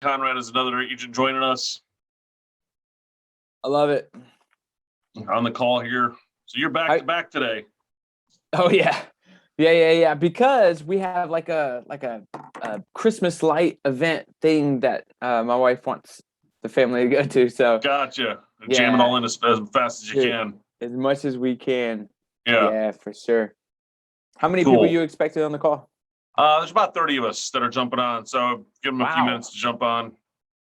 Conrad is another agent joining us I love it. on the call here. So you're back to back today. Oh yeah. Yeah. Because we have like a Christmas light event thing that my wife wants the family to go to. So Gotcha. Yeah. Jam it all in as fast as you can. As much as we can. Yeah. Yeah, for sure. How many Cool. people you expected on the call? There's about 30 of us that are jumping on. So give them a few minutes to jump on.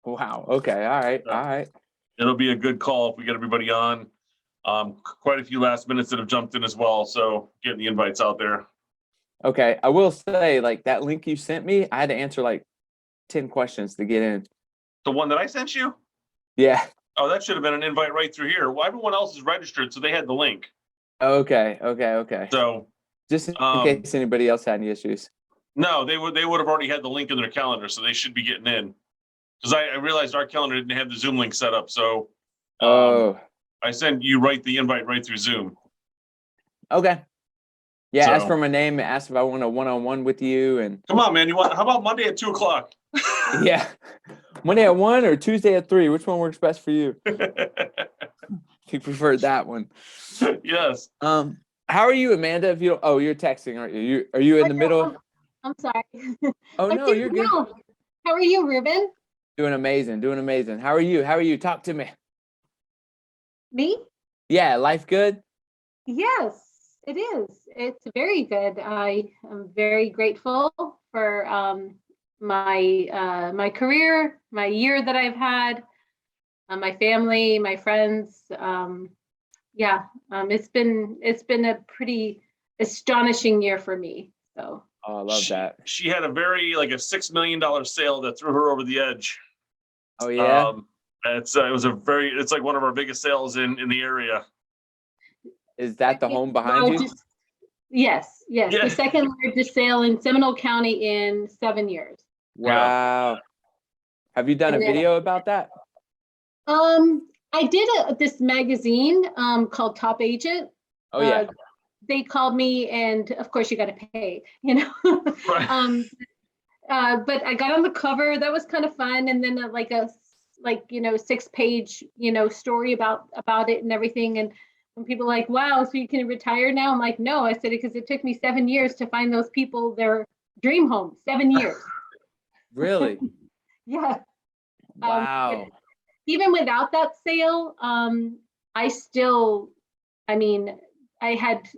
Wow. Okay. All right. It'll be a good call if we get everybody on. Quite a few last minutes that have jumped in as well. So getting the invites out there. Okay. I will say, like, that link you sent me, I had to answer like 10 questions to get in. The one that I sent you? Yeah. Oh, that should have been an invite right through here. Well, everyone else is registered, so they had the link. Okay. So just in case anybody else had any issues. No, they would have already had the link in their calendar, so they should be getting in. Because I realized our calendar didn't have the Zoom link set up, so I sent you the invite right through Zoom. Okay. Yeah, ask for my name, ask if I want a one-on-one with you, and come on, man. How about Monday at 2:00? Yeah. Monday at 1 or Tuesday at 3? Which one works best for you? If you prefer that one. Yes. How are you, Amanda? If you don't, you're texting, aren't you? Are you in the middle? I'm sorry. Oh no, you're good. Well. How are you, Ruben? Doing amazing. How are you? Talk to me. Me? Yeah, life good? Yes, it is. It's very good. I am very grateful for my career, my year that I've had, my family, my friends. It's been a pretty astonishing year for me. So I love that. She had a $6 million sale that threw her over the edge. Oh yeah. It's like one of our biggest sales in the area. Is that the home behind you? Yes. The second largest sale in Seminole County in 7 years. Wow. Have you done a video about that? I did this magazine called Top Agent. Oh yeah. They called me, and of course you got to pay, Right. But I got on the cover. That was kind of fun, and then a 6-page story about it and everything. And when people are like, wow, so you can retire now? I'm like, no. I said it because it took me 7 years to find those people their dream home. 7 years. Really? Yeah. Wow. Even without that sale, I had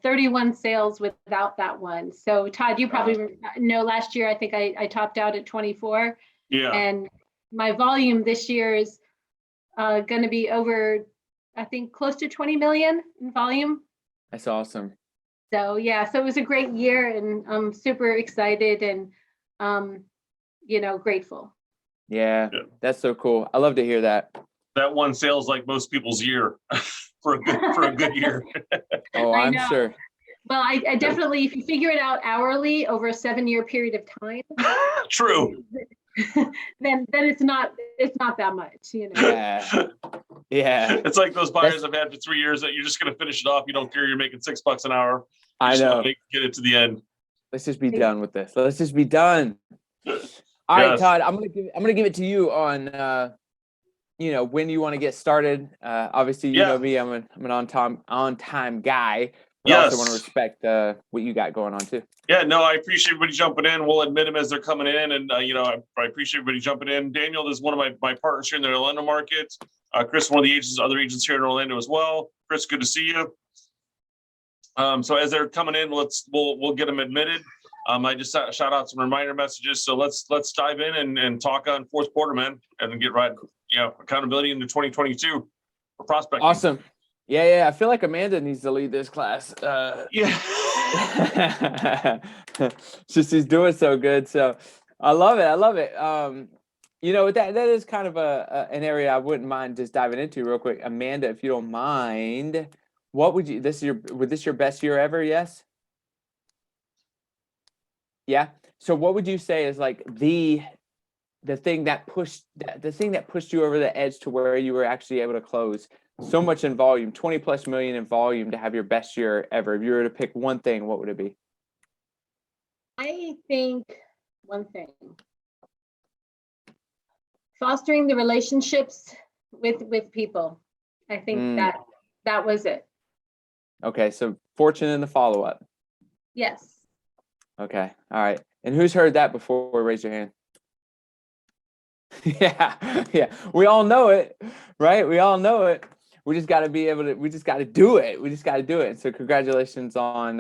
31 sales without that one. So Todd, you probably know last year, I think I topped out at 24. Yeah. And my volume this year is going to be over, I think, close to 20 million in volume. That's awesome. So yeah, so it was a great year, and I'm super excited and, grateful. Yeah, that's so cool. I love to hear that. That one sale's like most people's year for a good year. Oh, I'm sure. Well, I definitely, if you figure it out hourly over a 7-year period of time. True. Then it's not that much, Yeah. It's like those buyers I've had for 3 years that you're just gonna finish it off. You don't care you're making $6 an hour. I know. Get it to the end. Let's just be done with this. Let's just be done. All right, Todd. I'm gonna give it to you on when you want to get started. Obviously, you know me. I'm an on time guy. But I also want to respect what you got going on too. Yeah, no, I appreciate everybody jumping in. We'll admit them as they're coming in, and I appreciate everybody jumping in. Daniel is one of my partners here in the Orlando market. Chris, one of the other agents here in Orlando as well. Chris, good to see you. So as they're coming in, we'll get them admitted. I just shout out some reminder messages. So let's dive in and talk on fourth quarter, man, and then get right, accountability into 2022 for prospecting. Awesome. Yeah. I feel like Amanda needs to lead this class. She's doing so good. So I love it. That is kind of an area I wouldn't mind just diving into real quick. Amanda, if you don't mind, what would you? Was this your best year ever? Yes. Yeah. So what would you say is like the thing that pushed you over the edge to where you were actually able to close so much in volume, 20+ million in volume, to have your best year ever? If you were to pick one thing, what would it be? I think one thing. fostering the relationships with people. I think that was it. Okay, so fortune in the follow-up. Yes. Okay, all right. And who's heard that before? Raise your hand. Yeah. We all know it, right? We all know it. We just got to be able to. We just got to do it. We just got to do it. So congratulations on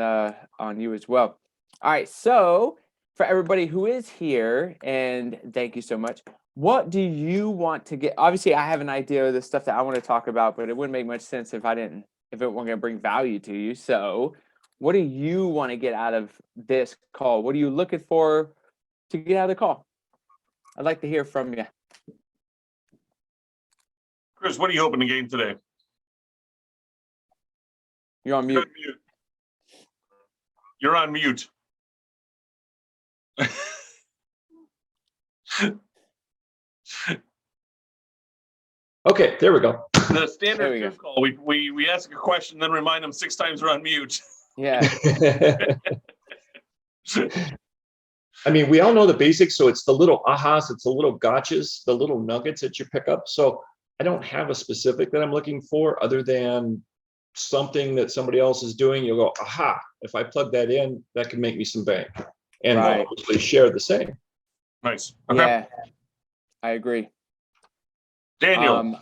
you as well. All right. So for everybody who is here, and thank you so much. What do you want to get? Obviously, I have an idea of the stuff that I want to talk about, but it wouldn't make much sense if it wasn't going to bring value to you. So, what do you want to get out of this call? What are you looking for to get out of the call? I'd like to hear from you. Chris, what are you hoping to gain today? You're on mute. You're on mute. Okay, there we go. The standard Zoom call. We ask a question, then remind them 6 times we're on mute. Yeah. I mean, we all know the basics, so it's the little ahas, it's the little gotchas, the little nuggets that you pick up. So I don't have a specific that I'm looking for other than something that somebody else is doing. You'll go, aha, if I plug that in, that can make me some bank. And Right. we'll obviously share the same. Nice. Okay. Yeah, I agree. Daniel,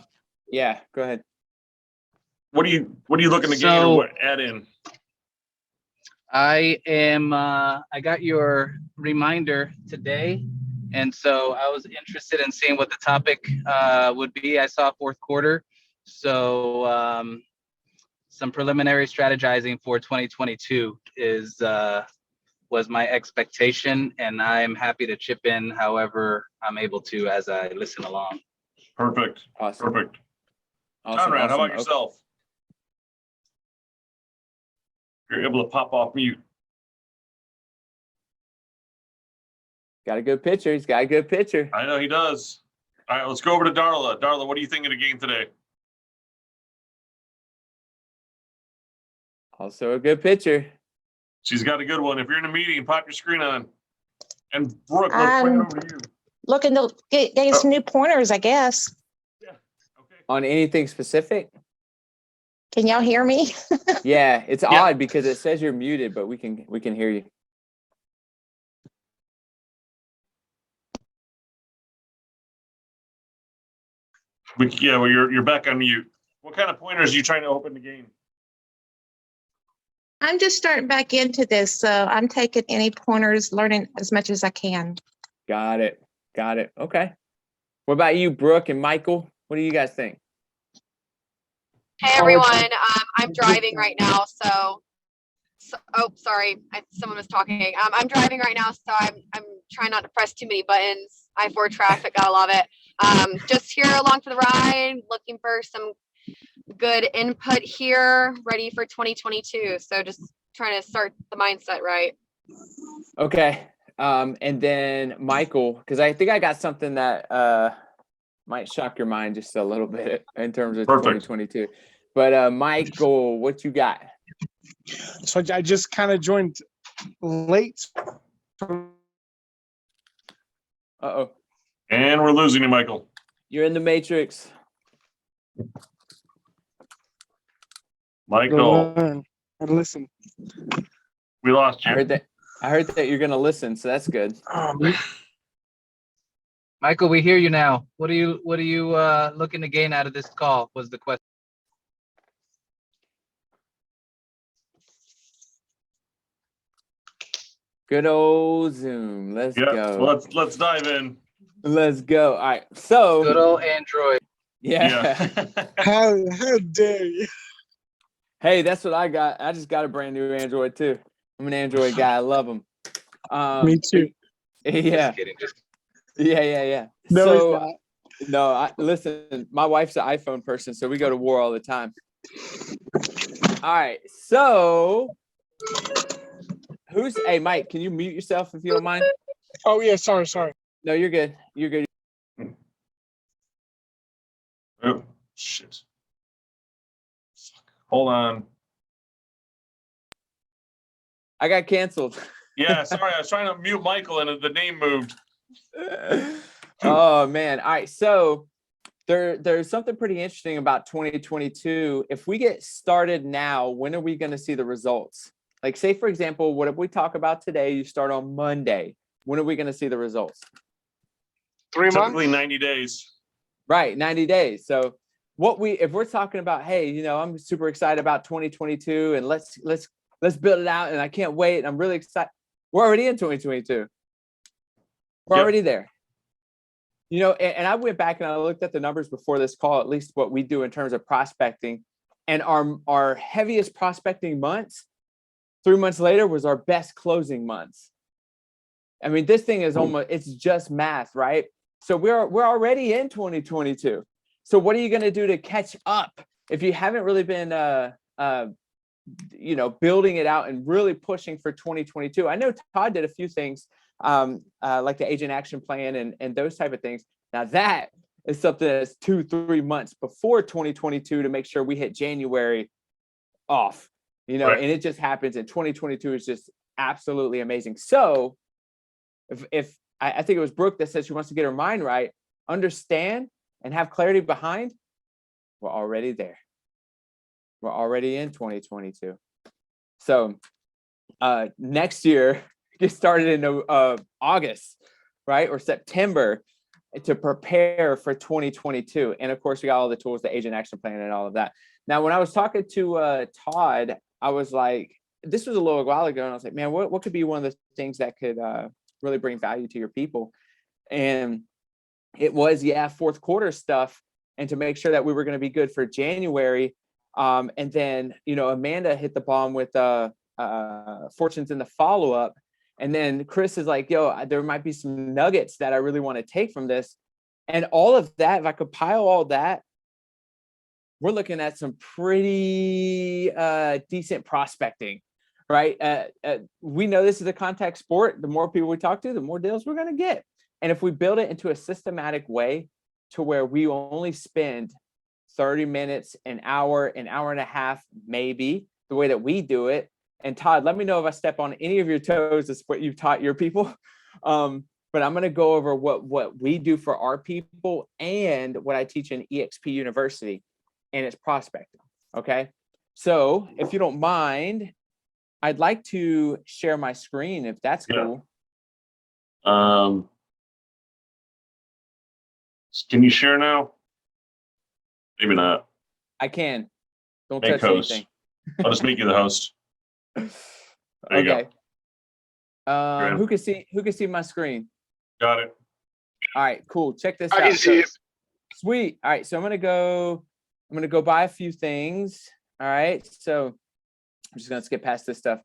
yeah, go ahead. what are you looking to gain or add in? I got your reminder today, and so I was interested in seeing what the topic would be. I saw fourth quarter, so some preliminary strategizing for 2022 was my expectation, and I'm happy to chip in however I'm able to as I listen along. Perfect. Awesome. Perfect. Awesome. Conrad, how awesome. about yourself? You're able to pop off mute. Got a good pitcher. He's got a good pitcher. I know he does. All right, let's go over to Darla. Darla, what are you thinking of the game today? Also a good pitcher. She's got a good one. If you're in a meeting, pop your screen on. And Brooke, let's bring it over to you. Looking to get some new pointers, I guess. Yeah. Okay. On anything specific? Can y'all hear me? Yeah, it's odd because it says you're muted, but we can hear you. Well, you're back on mute. What kind of pointers are you trying to open the game? I'm just starting back into this, so I'm taking any pointers, learning as much as I can. Got it. Okay. What about you, Brooke and Michael? What do you guys think? Hey everyone, I'm driving right now, so oh sorry, someone was talking. I'm driving right now, so I'm trying not to press too many buttons. I-4 traffic, gotta love it. Just here along for the ride, looking for some good input here, ready for 2022. So just trying to start the mindset right. Okay. And then Michael, because I think I got something that might shock your mind just a little bit in terms of 2022. But Michael, what you got? So I just kind of joined late. Uh-oh. And we're losing you, Michael. You're in the Matrix. Michael. And listen. We lost you. I heard that you're gonna listen, so that's good. Michael, we hear you now. What are you looking to gain out of this call? Was the question. Good old Zoom. Let's go. Let's dive in. Let's go. All right. So Good old Android. Yeah. How dare you? Hey, that's what I got. I just got a brand new Android too. I'm an Android guy. I love them. Me too. Yeah. Just kidding. Yeah. No, Listen, my wife's an iPhone person, so we go to war all the time. All right. So hey, Mike, can you mute yourself if you don't mind? Oh yeah, sorry. No, you're good. You're good. Oh, shit. Hold on. I got canceled. Yeah, sorry. I was trying to mute Michael and the name moved. Oh man. All right. So there's something pretty interesting about 2022. If we get started now, when are we going to see the results? Like, say, for example, what if we talk about today? You start on Monday. When are we going to see the results? 3 months. Typically 90 days. Right. 90 days. So if we're talking about, hey, I'm super excited about 2022 and let's build it out and I can't wait. And I'm really excited. We're already in 2022. We're already there. And I went back and I looked at the numbers before this call, at least what we do in terms of prospecting. And our heaviest prospecting months, 3 months later, was our best closing months. I mean, this thing is it's just math, right? So we're already in 2022. So what are you going to do to catch up if you haven't really been, building it out and really pushing for 2022? I know Todd did a few things like the agent action plan and those type of things. Now that is something that's 2-3 months before 2022 to make sure we hit January off, Right. And it just happens. And 2022 is just absolutely amazing. So if I think it was Brooke that said she wants to get her mind right, understand and have clarity behind, we're already there. We're already in 2022. So next year, get started in August, right? Or September to prepare for 2022. And of course, we got all the tools, the agent action plan and all of that. Now, when I was talking to Todd, I was like, this was a little while ago. And I was like, man, what could be one of the things that could really bring value to your people? And it was, fourth quarter stuff. And to make sure that we were going to be good for January. And then, Amanda hit the bomb with fortunes in the follow-up. And then Chris is like, yo, there might be some nuggets that I really want to take from this. And all of that, if I compile all that, we're looking at some pretty decent prospecting, right? We know this is a contact sport. The more people we talk to, the more deals we're going to get. And if we build it into a systematic way to where we only spend 30 minutes, an hour and a half, maybe, the way that we do it. And Todd, let me know if I step on any of your toes. That's what you've taught your people. But I'm going to go over what we do for our people and what I teach in EXP University, and it's prospecting. Okay. So if you don't mind, I'd like to share my screen if that's cool. Can you share now? Maybe not. I can. Don't Make touch host. anything. I'll just make you the host. There you Okay. go. Who can see my screen? Got it. All right, cool. Check this I out. can see it. Sweet. All right, so I'm gonna go buy a few things. All right, so I'm just gonna skip past this stuff.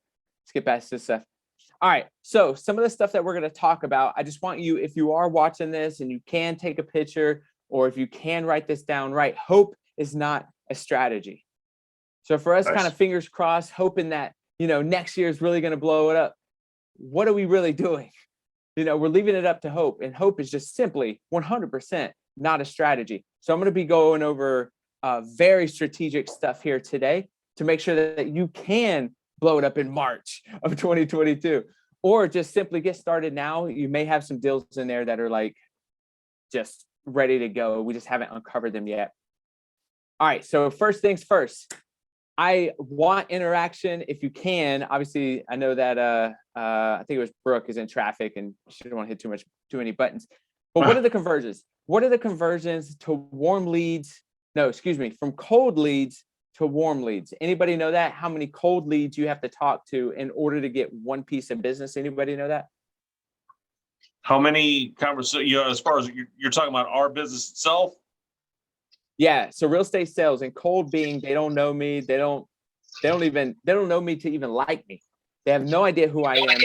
All right, so some of the stuff that we're gonna talk about, I just want you, if you are watching this and you can take a picture, or if you can write this down, right? Hope is not a strategy. So for us, Nice. kind of fingers crossed, hoping that next year is really gonna blow it up. What are we really doing? We're leaving it up to hope, and hope is just simply 100% not a strategy. So I'm going to be going over very strategic stuff here today to make sure that you can blow it up in March of 2022, or just simply get started now. You may have some deals in there that are like just ready to go. We just haven't uncovered them yet. All right. So first things first, I want interaction if you can. Obviously, I know that I think it was Brooke is in traffic and she didn't want to hit too many buttons. But what are the conversions? What are the conversions to warm leads? No, excuse me, from cold leads to warm leads. Anybody know that? How many cold leads you have to talk to in order to get one piece of business? Anybody know that? How many conversations, as far as you're talking about our business itself? Yeah. So real estate sales, and cold being, they don't know me. They don't know me to even like me. They have no idea who I am.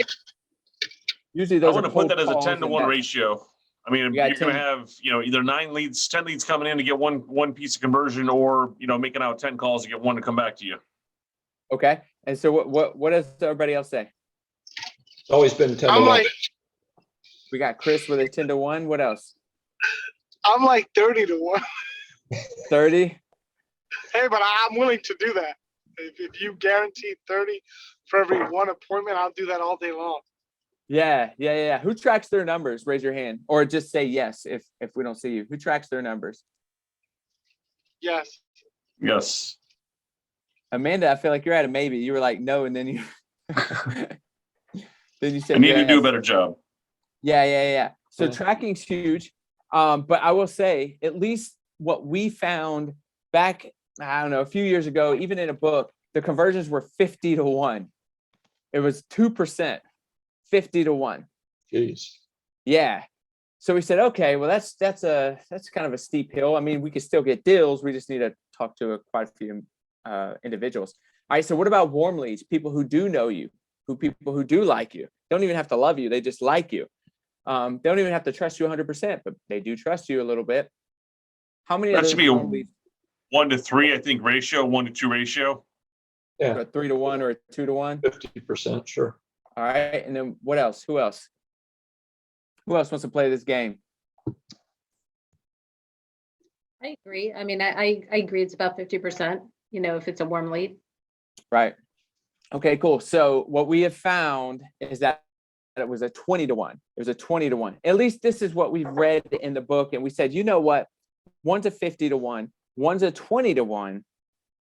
Usually those I want to put that as a 10-to-1 ratio. I mean, you're going to have, either 10 leads coming in to get one piece of conversion, or, making out 10 calls to get one to come back to you. Okay. And so what does everybody else say? It's always been 10 to I'm 1. like, We got Chris with a 10-to-1. What else? I'm like 30 to 1. 30. Hey, but I'm willing to do that. If you guarantee 30 for every one appointment, I'll do that all day long. Yeah. Who tracks their numbers? Raise your hand, or just say yes if we don't see you. Who tracks their numbers? Yes. Yes. Amanda, I feel like you're at a maybe. You were like no, and then you then you said I need to do a yes. better job. Yeah. So Yeah. tracking's huge. But I will say, at least what we found back, I don't know, a few years ago, even in a book, the conversions were 50 to 1. It was 2%, 50 to 1. Jeez. Yeah. So we said, okay, well, that's kind of a steep hill. I mean, we could still get deals. We just need to talk to quite a few individuals. All right. So what about warm leads? People who do know you, people who do like you, don't even have to love you. They just like you. They don't even have to trust you 100%, but they do trust you a little bit. How many That of those should be a warm leads? 1 to 3, I think, ratio, 1 to 2 ratio. Yeah. A 3 to 1 or a 2 to 1? 50%, sure. All right. And then what else? Who else? Who else wants to play this game? I agree. I mean, I agree. It's about 50%, if it's a warm lead. Right. Okay, cool. So what we have found is that it was a 20 to 1. It was a 20 to 1. At least this is what we've read in the book. And we said, you know what? One's a 50 to 1. One's a 20 to 1.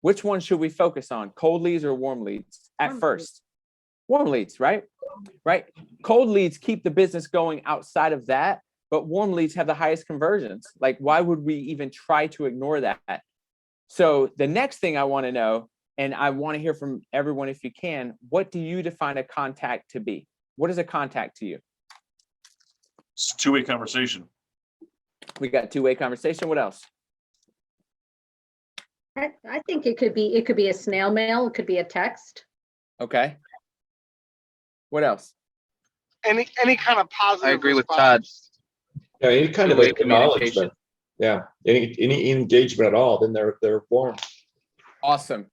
Which one should we focus on? Cold leads or warm leads at Warm first? Warm leads, right? Right. Cold leads keep the business going outside of that, but warm leads have the highest conversions. Like, why would we even try to ignore that? So the next thing I want to know, and I want to hear from everyone if you can, what do you define a contact to be? What is a contact to you? It's a two-way conversation. We got two-way conversation. What else? I think it could be a snail mail. It could be a text. Okay. What else? Any kind of positive. I agree with response. Yeah, any kind of Two-way acknowledgement. Yeah, any engagement at all, then they're warm. Awesome.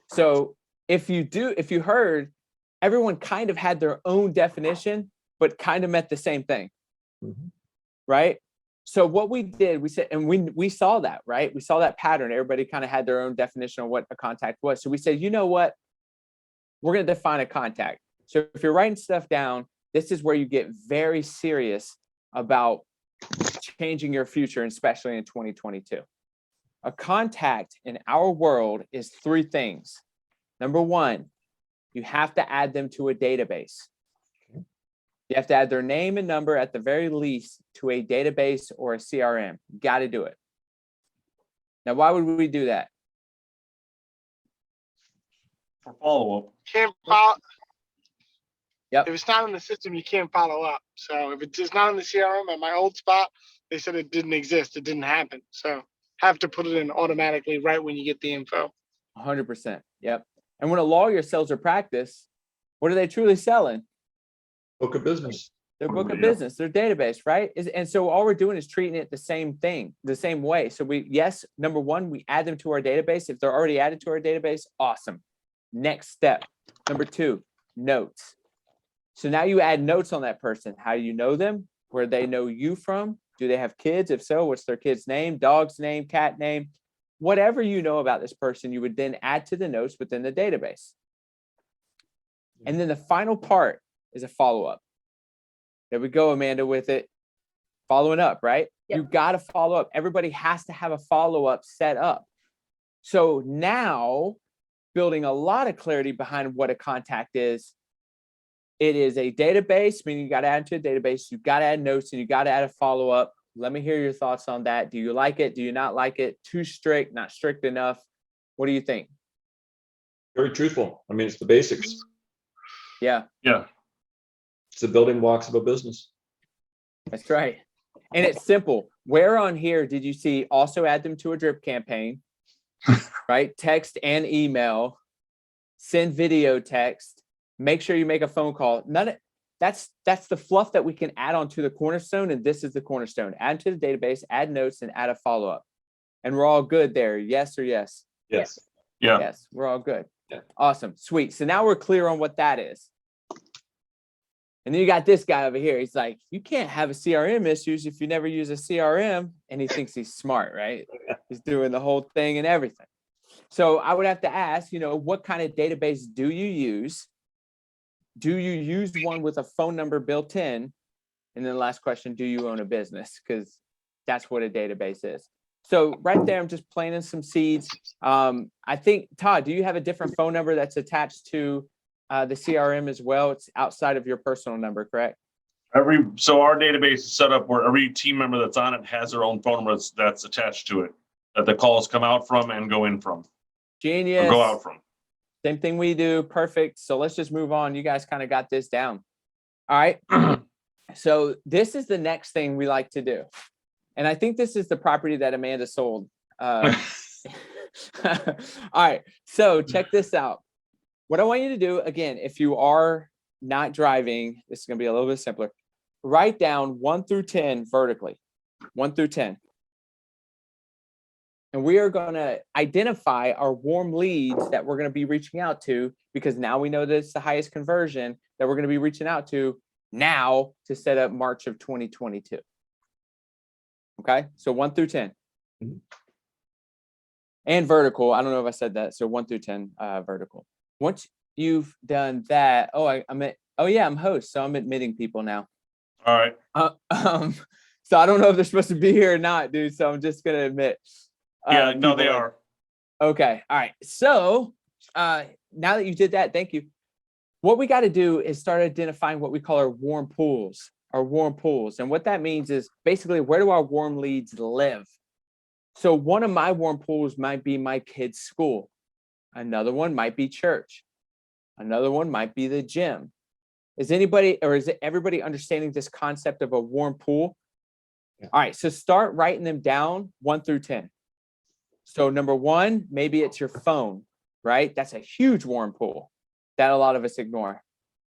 So if you heard, everyone kind of had their own definition, but kind of meant the same thing. Mhm. Right? So what we did, we said, and we saw that, right? We saw that pattern. Everybody kind of had their own definition of what a contact was. So we said, you know what? We're going to define a contact. So if you're writing stuff down, this is where you get very serious about changing your future, especially in 2022. A contact in our world is 3 things. Number 1, you have to add them to a database. You have to add their name and number at the very least to a database or a CRM. You got to do it. Now, why would we do that? For follow-up. Can't follow. Yep. If it's not in the system, you can't follow up. So if it's just not in the CRM at my old spot, they said it didn't exist. It didn't happen. So have to put it in automatically right when you get the info. 100%. Yep. And when a lawyer sells their practice, what are they truly selling? Book of business. Their book of Yeah. business, their database, right? And so all we're doing is treating it the same thing, the same way. So number 1, we add them to our database. If they're already added to our database, awesome. Next step. Number 2, notes. So now you add notes on that person. How do you know them? Where they know you from? Do they have kids? If so, what's their kid's name, dog's name, cat name? Whatever you know about this person, you would then add to the notes within the database. And then the final part is a follow-up. There we go, Amanda, with it. Following up, right? Yep. You got to follow up. Everybody has to have a follow-up set up. So now, building a lot of clarity behind what a contact is, it is a database, meaning you got to add to a database, you got to add notes, and you got to add a follow-up. Let me hear your thoughts on that. Do you like it? Do you not like it? Too strict, not strict enough? What do you think? Very truthful. I mean, it's the basics. Yeah, Yeah. It's the building blocks of a business. that's right. And it's simple. Where on here did you see also add them to a drip campaign, right? Text and email, send video text, make sure you make a phone call. That's the fluff that we can add on to the cornerstone. And this is the cornerstone. Add to the database, add notes, and add a follow-up. And we're all good there. Yes or yes? Yes. Yeah. Yes, we're all good. Yeah. Awesome. Sweet. So now we're clear on what that is. And then you got this guy over here. He's like, you can't have a CRM issues if you never use a CRM. And he thinks he's smart, right? He's doing the whole thing and everything. So I would have to ask, what kind of database do you use? do you use one with a phone number built in? And then the last question, do you own a business? Because that's what a database is. So right there, I'm just planting some seeds. I think, Todd, do you have a different phone number that's attached to the CRM as well? It's outside of your personal number, correct? So our database is set up where every team member that's on it has their own phone number that's attached to it, that the calls come out from and go in from. Genius. Or go out from. Same thing we do. Perfect. So let's just move on. You guys kind of got this down. All right. So this is the next thing we like to do. And I think this is the property that Amanda sold. All right. So check this out. What I want you to do, again, if you are not driving, this is going to be a little bit simpler. Write down 1 through 10 vertically. 1 through 10. And we are going to identify our warm leads that we're going to be reaching out to, because now we know that it's the highest conversion that we're going to be reaching out to now to set up March of 2022. Okay, so 1 through 10. Mhm. And vertical. I don't know if I said that. So 1 through 10 vertical. Once you've done that, I'm host, so I'm admitting people now. All right. So I don't know if they're supposed to be here or not, dude. So I'm just gonna admit. Yeah, no, they are. Okay. All right. So now that you did that, thank you. What we got to do is start identifying what we call our warm pools. Our warm pools. And what that means is basically, where do our warm leads live? So one of my warm pools might be my kid's school. Another one might be church. Another one might be the gym. Is everybody understanding this concept of a warm pool? Yeah. All right. So start writing them down 1 through 10. So number 1, maybe it's your phone, right? That's a huge warm pool that a lot of us ignore.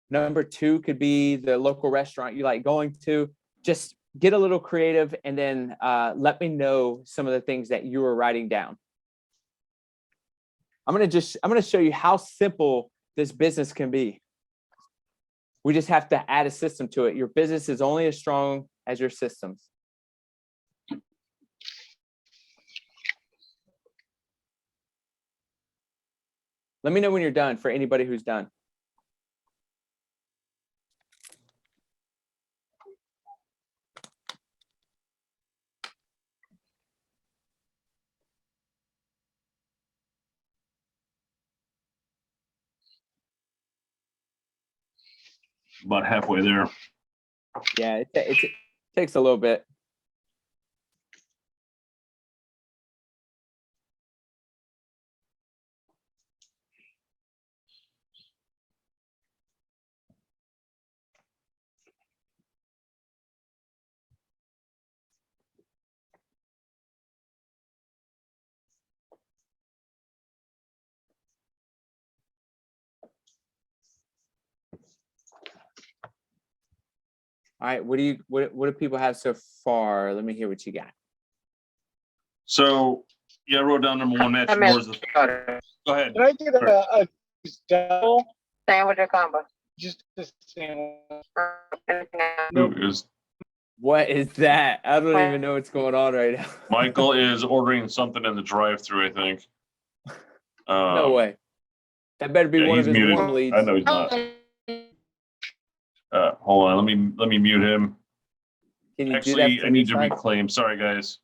Number 2 could be the local restaurant you like going to. Just get a little creative, and then let me know some of the things that you were writing down. I'm gonna show you how simple this business can be. We just have to add a system to it. Your business is only as strong as your systems. Let me know when you're done, for anybody who's done. About halfway there. Yeah, it takes a little bit. All right, what do people have so far? Let me hear what you got. So, yeah, I wrote down number 1, matching doors. Go ahead. Can I get a double? Sandwich or combo? Just the sandwich. Who is What is that? I don't even know what's going on right now. Michael is ordering something in the drive-thru, I think. No way. That better be Yeah, one of he's his muted. warm leads. I know he's not. Hold on, let me mute him. Can you do Actually, that I need to reclaim? reclaim. Sorry, guys.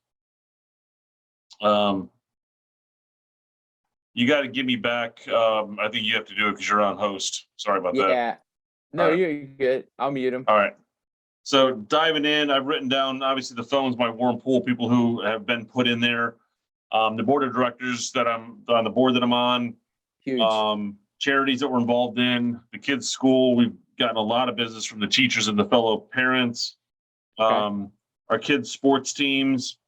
You got to give me back. I think you have to do it because you're on host. Sorry about that. Yeah. No, All right. you're good. I'll mute him. All right. So diving in, I've written down, obviously, the phone's my warm pool, people who have been put in there. The board of directors that I'm on, the board that I'm on, Huge. charities that we're involved in, the kids' school. We've gotten a lot of business from the teachers and the fellow parents. Okay. Our kids' sports teams,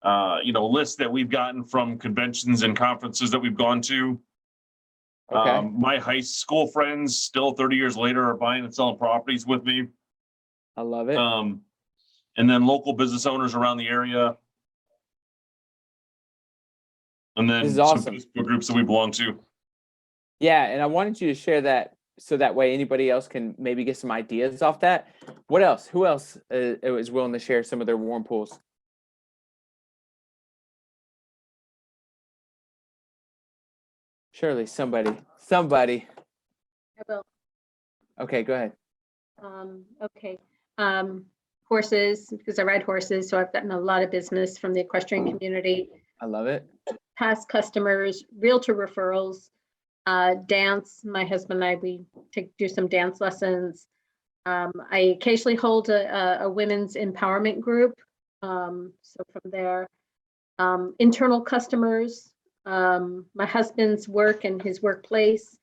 lists that we've gotten from conventions and conferences that we've gone to. Okay. My high school friends, still 30 years later, are buying and selling properties with me. I love it. And then local business owners around the area. And then This is some awesome. Facebook groups that we belong to. Yeah, and I wanted you to share that so that way anybody else can maybe get some ideas off that. What else? Who else is willing to share some of their warm pools? Surely somebody. I will. Okay, go ahead. Okay. Horses, because I ride horses, so I've gotten a lot of business from the equestrian community. I love it. Past customers, realtor referrals, dance. My husband and I, we do some dance lessons. I occasionally hold a women's empowerment group. So from there, internal customers, my husband's work and his workplace,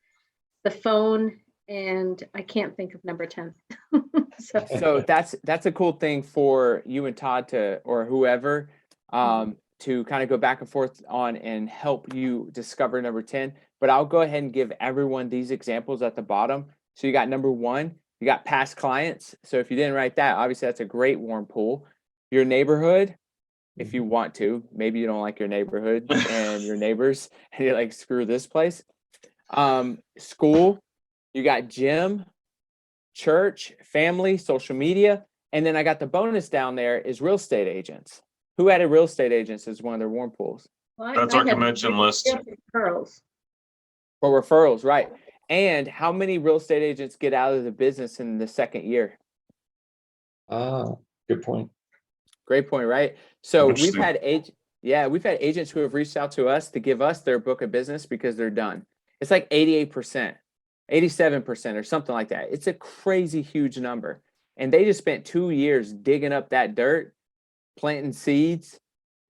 the phone, and I can't think of number 10. So that's a cool thing for you and Todd to, or whoever, to kind of go back and forth on and help you discover number 10. But I'll go ahead and give everyone these examples at the bottom. So you got number 1, you got past clients. So if you didn't write that, obviously that's a great warm pool. Your neighborhood, if you want to, maybe you don't like your neighborhood and your neighbors, and you're like, screw this place. School, you got gym, church, family, social media. And then I got the bonus down there is real estate agents. Who added real estate agents as one of their warm pools? Well, That's our convention list. Referrals. For referrals, right. And how many real estate agents get out of the business in the second year? Good point. Great point, right? So we've Interesting. had agents who have reached out to us to give us their book of business because they're done. It's like 88%, 87% or something like that. It's a crazy huge number. And they just spent 2 years digging up that dirt, planting seeds,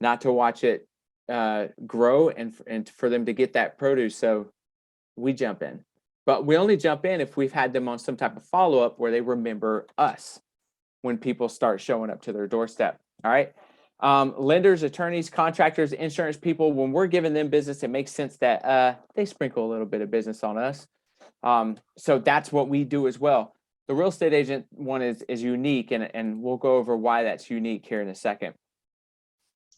not to watch it grow and for them to get that produce. So we jump in. But we only jump in if we've had them on some type of follow-up where they remember us when people start showing up to their doorstep. All right. Lenders, attorneys, contractors, insurance people, when we're giving them business, it makes sense that they sprinkle a little bit of business on us. So that's what we do as well. The real estate agent one is unique, and we'll go over why that's unique here in a second.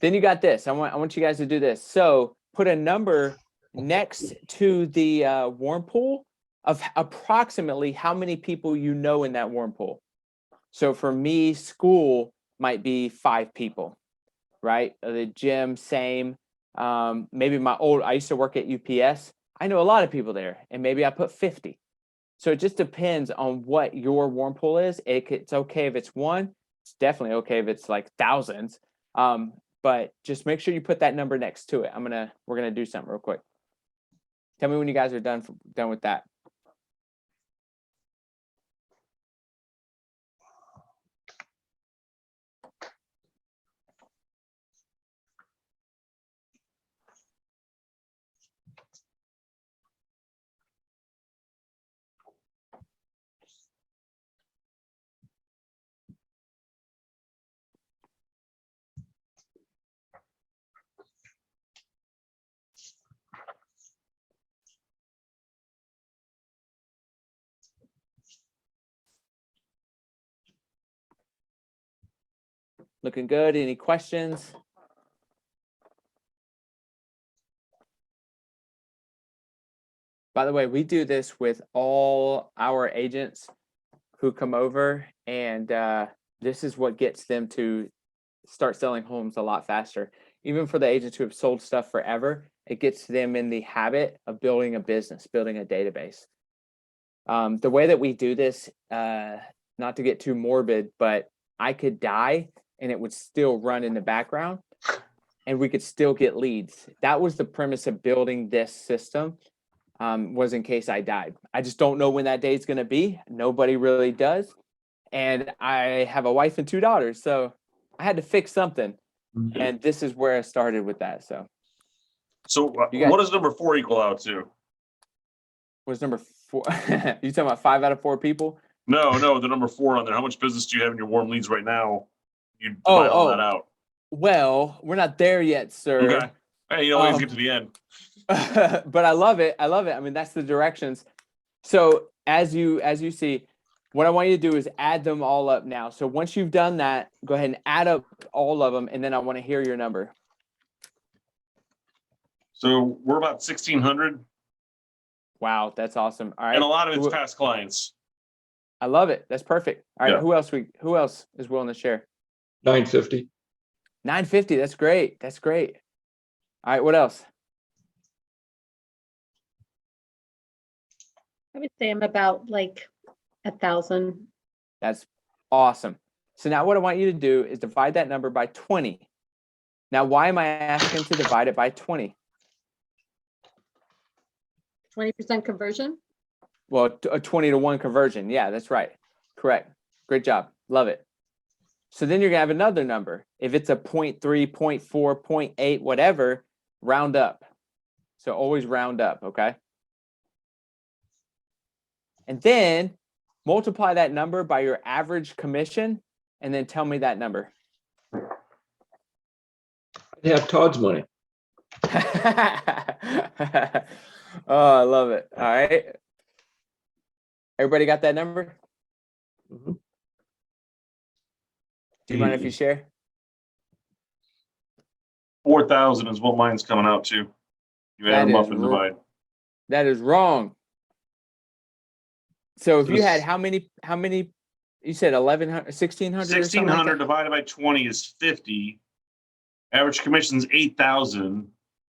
Then you got this. I want you guys to do this. So put a number next to the warm pool of approximately how many people you know in that warm pool. So for me, school might be 5 people, right? The gym, same. Maybe I used to work at UPS. I know a lot of people there, and maybe I put 50. So it just depends on what your warm pool is. It's okay if it's 1. It's definitely okay if it's like thousands. But just make sure you put that number next to it. We're gonna do something real quick. Tell me when you guys are done with that. Looking good. Any questions? By the way, we do this with all our agents who come over, and this is what gets them to start selling homes a lot faster. Even for the agents who have sold stuff forever, it gets them in the habit of building a business, building a database. The way that we do this, not to get too morbid, but I could die and it would still run in the background and we could still get leads. That was the premise of building this system, was in case I died. I just don't know when that day is going to be. Nobody really does. And I have a wife and 2 daughters, so I had to fix something. And this is where I started with that. So what does number 4 equal out to? What's number 4? You talking about 5 out of 4 people? No, the number 4 on there. How much business do you have in your warm leads right now? You divide all that out. Well, we're not there yet, sir. Okay. Hey, you always get to the end. But I love it. I mean, that's the directions. So as you see, what I want you to do is add them all up now. So once you've done that, go ahead and add up all of them, and then I want to hear your number. So we're about 1,600. Wow, that's awesome. All right. And a lot of it's past clients. I love it. That's perfect. All right. Yeah. Who else is willing to share? 950. 950. That's great. That's great. All right. What else? I would say I'm about like 1,000. That's awesome. So now what I want you to do is divide that number by 20. Now, why am I asking to divide it by 20? 20% conversion. Well, a 20-to-1 conversion. Yeah, that's right. Correct. Great job. Love it. So then you're going to have another number. If it's a 0.3, 0.4, 0.8, whatever, round up. So always round up, okay? And then multiply that number by your average commission, and then tell me that number. I have Todd's money. Oh, I love it. All right. Everybody got that number? Mhm. Do you mind if you share? 4,000 is what mine's coming out to. You add them up and divide. That is wrong. So if So you had this- how many, you said 1,100, 1,600? 1,600 divided by 20 is 50. Average commission's 8,000.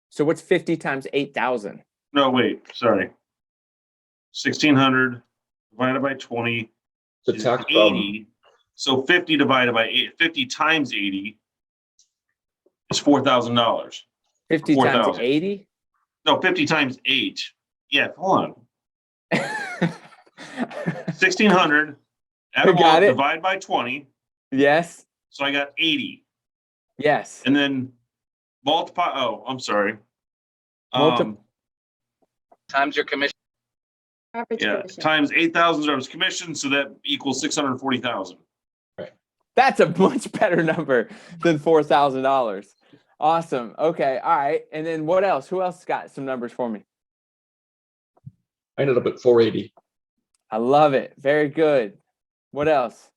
So what's 50 times 8,000? No, wait, sorry. 1,600 divided by 20 It's a is tax problem. 80. So 50 divided by 50 times 80 is $4,000. 50 times 4,000. 80? No, 50 times 8. Yeah, hold on. 1,600. Add them Got all, it. divide by 20. Yes. So I got 80. Yes. And then multiply. Oh, I'm sorry. Times your commission. Average Yeah, commission. times 8,000 is commission, so that equals 640,000. That's a much better number than $4,000. Awesome. Okay. All right. And then what else? Who else got some numbers for me? I ended up at 480. I love it. Very good. What else?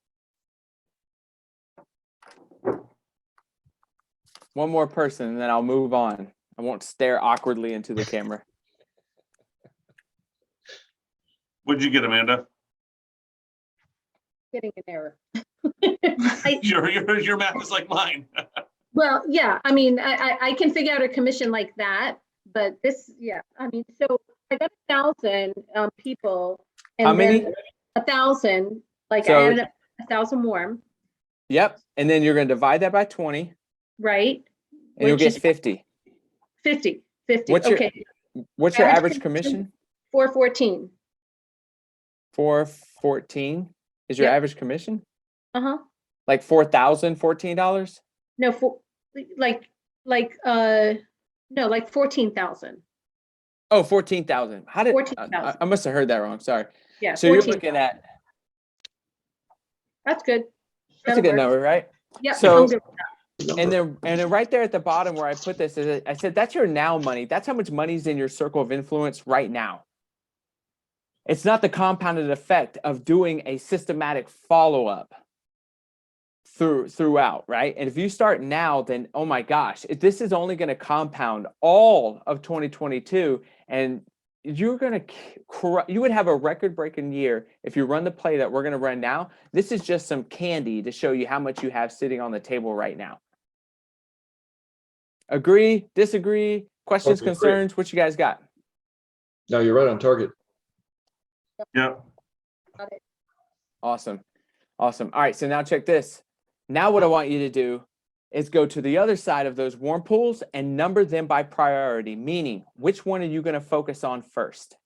One more person, and then I'll move on. I won't stare awkwardly into the camera. What'd you get, Amanda? Getting an error. Your math is like mine. Well, yeah, I mean, I can figure out a commission like that, but this, yeah, I mean, so I got 1,000 people. And How many? then 1,000, like So- I added up 1,000 more, Yep. And then you're going to divide that by 20, right? and you'll Which get is 50. 50. What's your- Okay, What's your Average average commission? 414. 414 is your Yep. average commission? Uh-huh. Like $4,014? No, no, like 14,000. Oh, 14,000. How did 14,000. I must have heard that wrong. Sorry. Yeah, So you're 14. looking at, That's good. that's a That'll good work. number, right? Yep, So- I'm good with that. And then right there at the bottom where I put this, I said, that's your now money. That's how much money's in your circle of influence right now. It's not the compounded effect of doing a systematic follow-up throughout, right? And if you start now, then, oh my gosh, this is only going to compound all of 2022. And you're going to, you would have a record-breaking year if you run the play that we're going to run now. This is just some candy to show you how much you have sitting on the table right now. Agree, disagree, questions, Totally agree. concerns, what you guys got? No, you're right on target. Yeah. Awesome. Awesome. All right. So now check this. Now what I want you to do is go to the other side of those warm pools and number them by priority, meaning which one are you going to focus on first?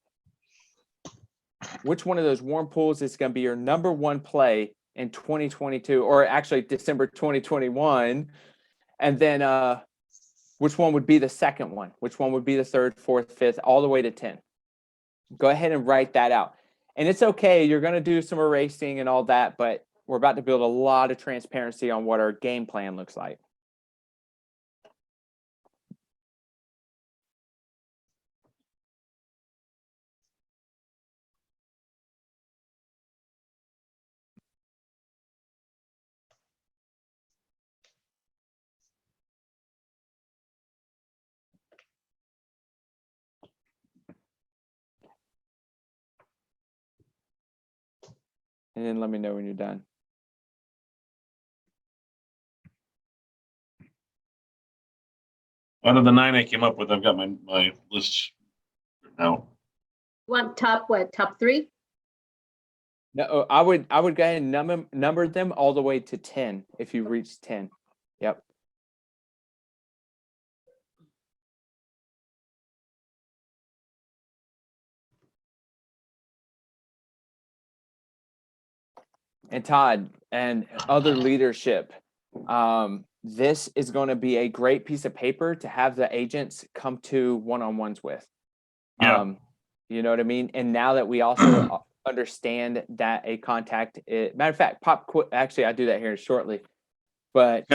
Which one of those warm pools is going to be your number one play in 2022, or actually December 2021? And then which one would be the second one? Which one would be the third, fourth, fifth, all the way to 10? Go ahead and write that out. And it's okay. You're going to do some erasing and all that, but we're about to build a lot of transparency on what our game plan looks like. And then let me know when you're done. Out of the 9 I came up with, I've got my list now. Want top, what, top 3? No, I would go ahead and number them all the way to 10 if you reach 10. Yep. And Todd and other leadership, this is going to be a great piece of paper to have the agents come to one-on-ones with. Yeah. You know what I mean? And now that we also understand that a contact, matter of fact, actually, I'll do that here shortly. But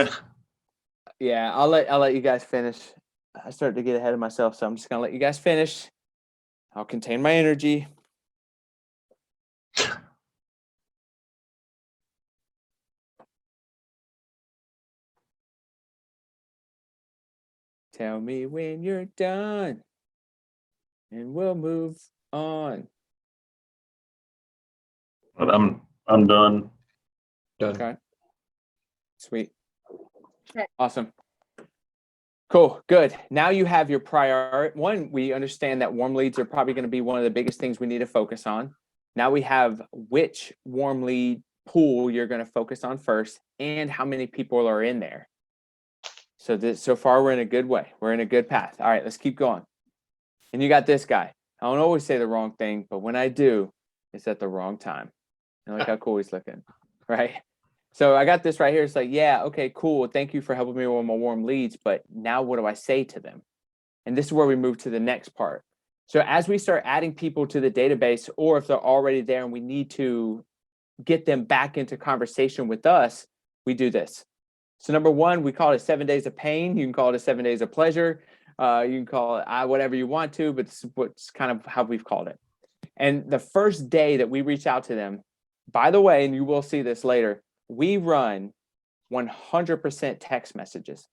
yeah, I'll let you guys finish. I started to get ahead of myself, so I'm just gonna let you guys finish. I'll contain my energy. Tell me when you're done, and we'll move on. But I'm done. Done. Okay. Sweet. Okay. Awesome. Cool. Good. Now you have your priority. One, we understand that warm leads are probably going to be one of the biggest things we need to focus on. Now we have which warm lead pool you're going to focus on first and how many people are in there. So far, we're in a good way. We're in a good path. All right, let's keep going. And you got this guy. I don't always say the wrong thing, but when I do, it's at the wrong time. And look how cool he's looking, right? So I got this right here. It's like, yeah, okay, cool. Thank you for helping me with my warm leads. But now what do I say to them? And this is where we move to the next part. So as we start adding people to the database, or if they're already there and we need to get them back into conversation with us, we do this. So number one, we call it 7 days of pain. You can call it a 7 days of pleasure. You can call it whatever you want to, but it's kind of how we've called it. And the first day that we reach out to them, by the way, and you will see this later, we run 100% text messages.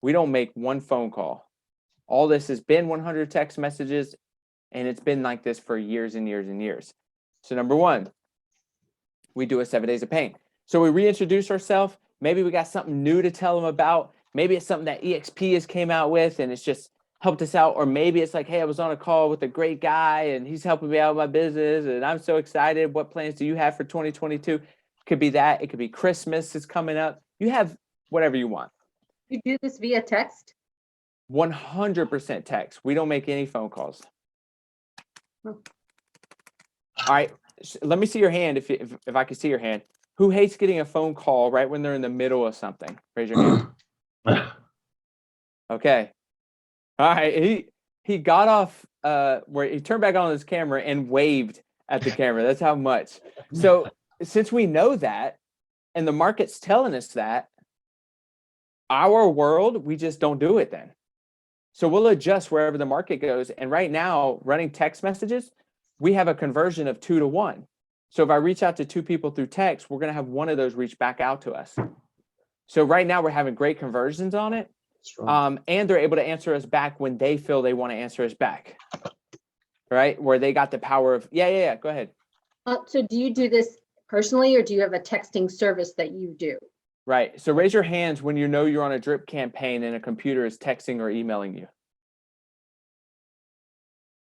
We don't make one phone call. All this has been 100 text messages, and it's been like this for years and years and years. So number one, we do a 7 days of pain. So we reintroduce ourselves. Maybe we got something new to tell them about. Maybe it's something that EXP has came out with and it's just helped us out. Or maybe it's like, hey, I was on a call with a great guy and he's helping me out with my business and I'm so excited. What plans do you have for 2022? Could be that. It could be Christmas is coming up. You have whatever you want. You do this via text? 100% text. We don't make any phone calls. Hmm. All right. Let me see your hand if I can see your hand. Who hates getting a phone call right when they're in the middle of something? Raise your hand. Okay. All right. He got off where he turned back on his camera and waved at the camera. That's how much. So since we know that and the market's telling us that, our world, we just don't do it then. So we'll adjust wherever the market goes. And right now, running text messages, we have a conversion of 2 to 1. So if I reach out to 2 people through text, we're going to have one of those reach back out to us. So right now we're having great conversions on it. And they're able to answer us back when they feel they want to answer us back. Right? Where they got the power of, yeah. Go ahead. So do you do this personally or do you have a texting service that you do? Right. So raise your hands when you know you're on a drip campaign and a computer is texting or emailing you.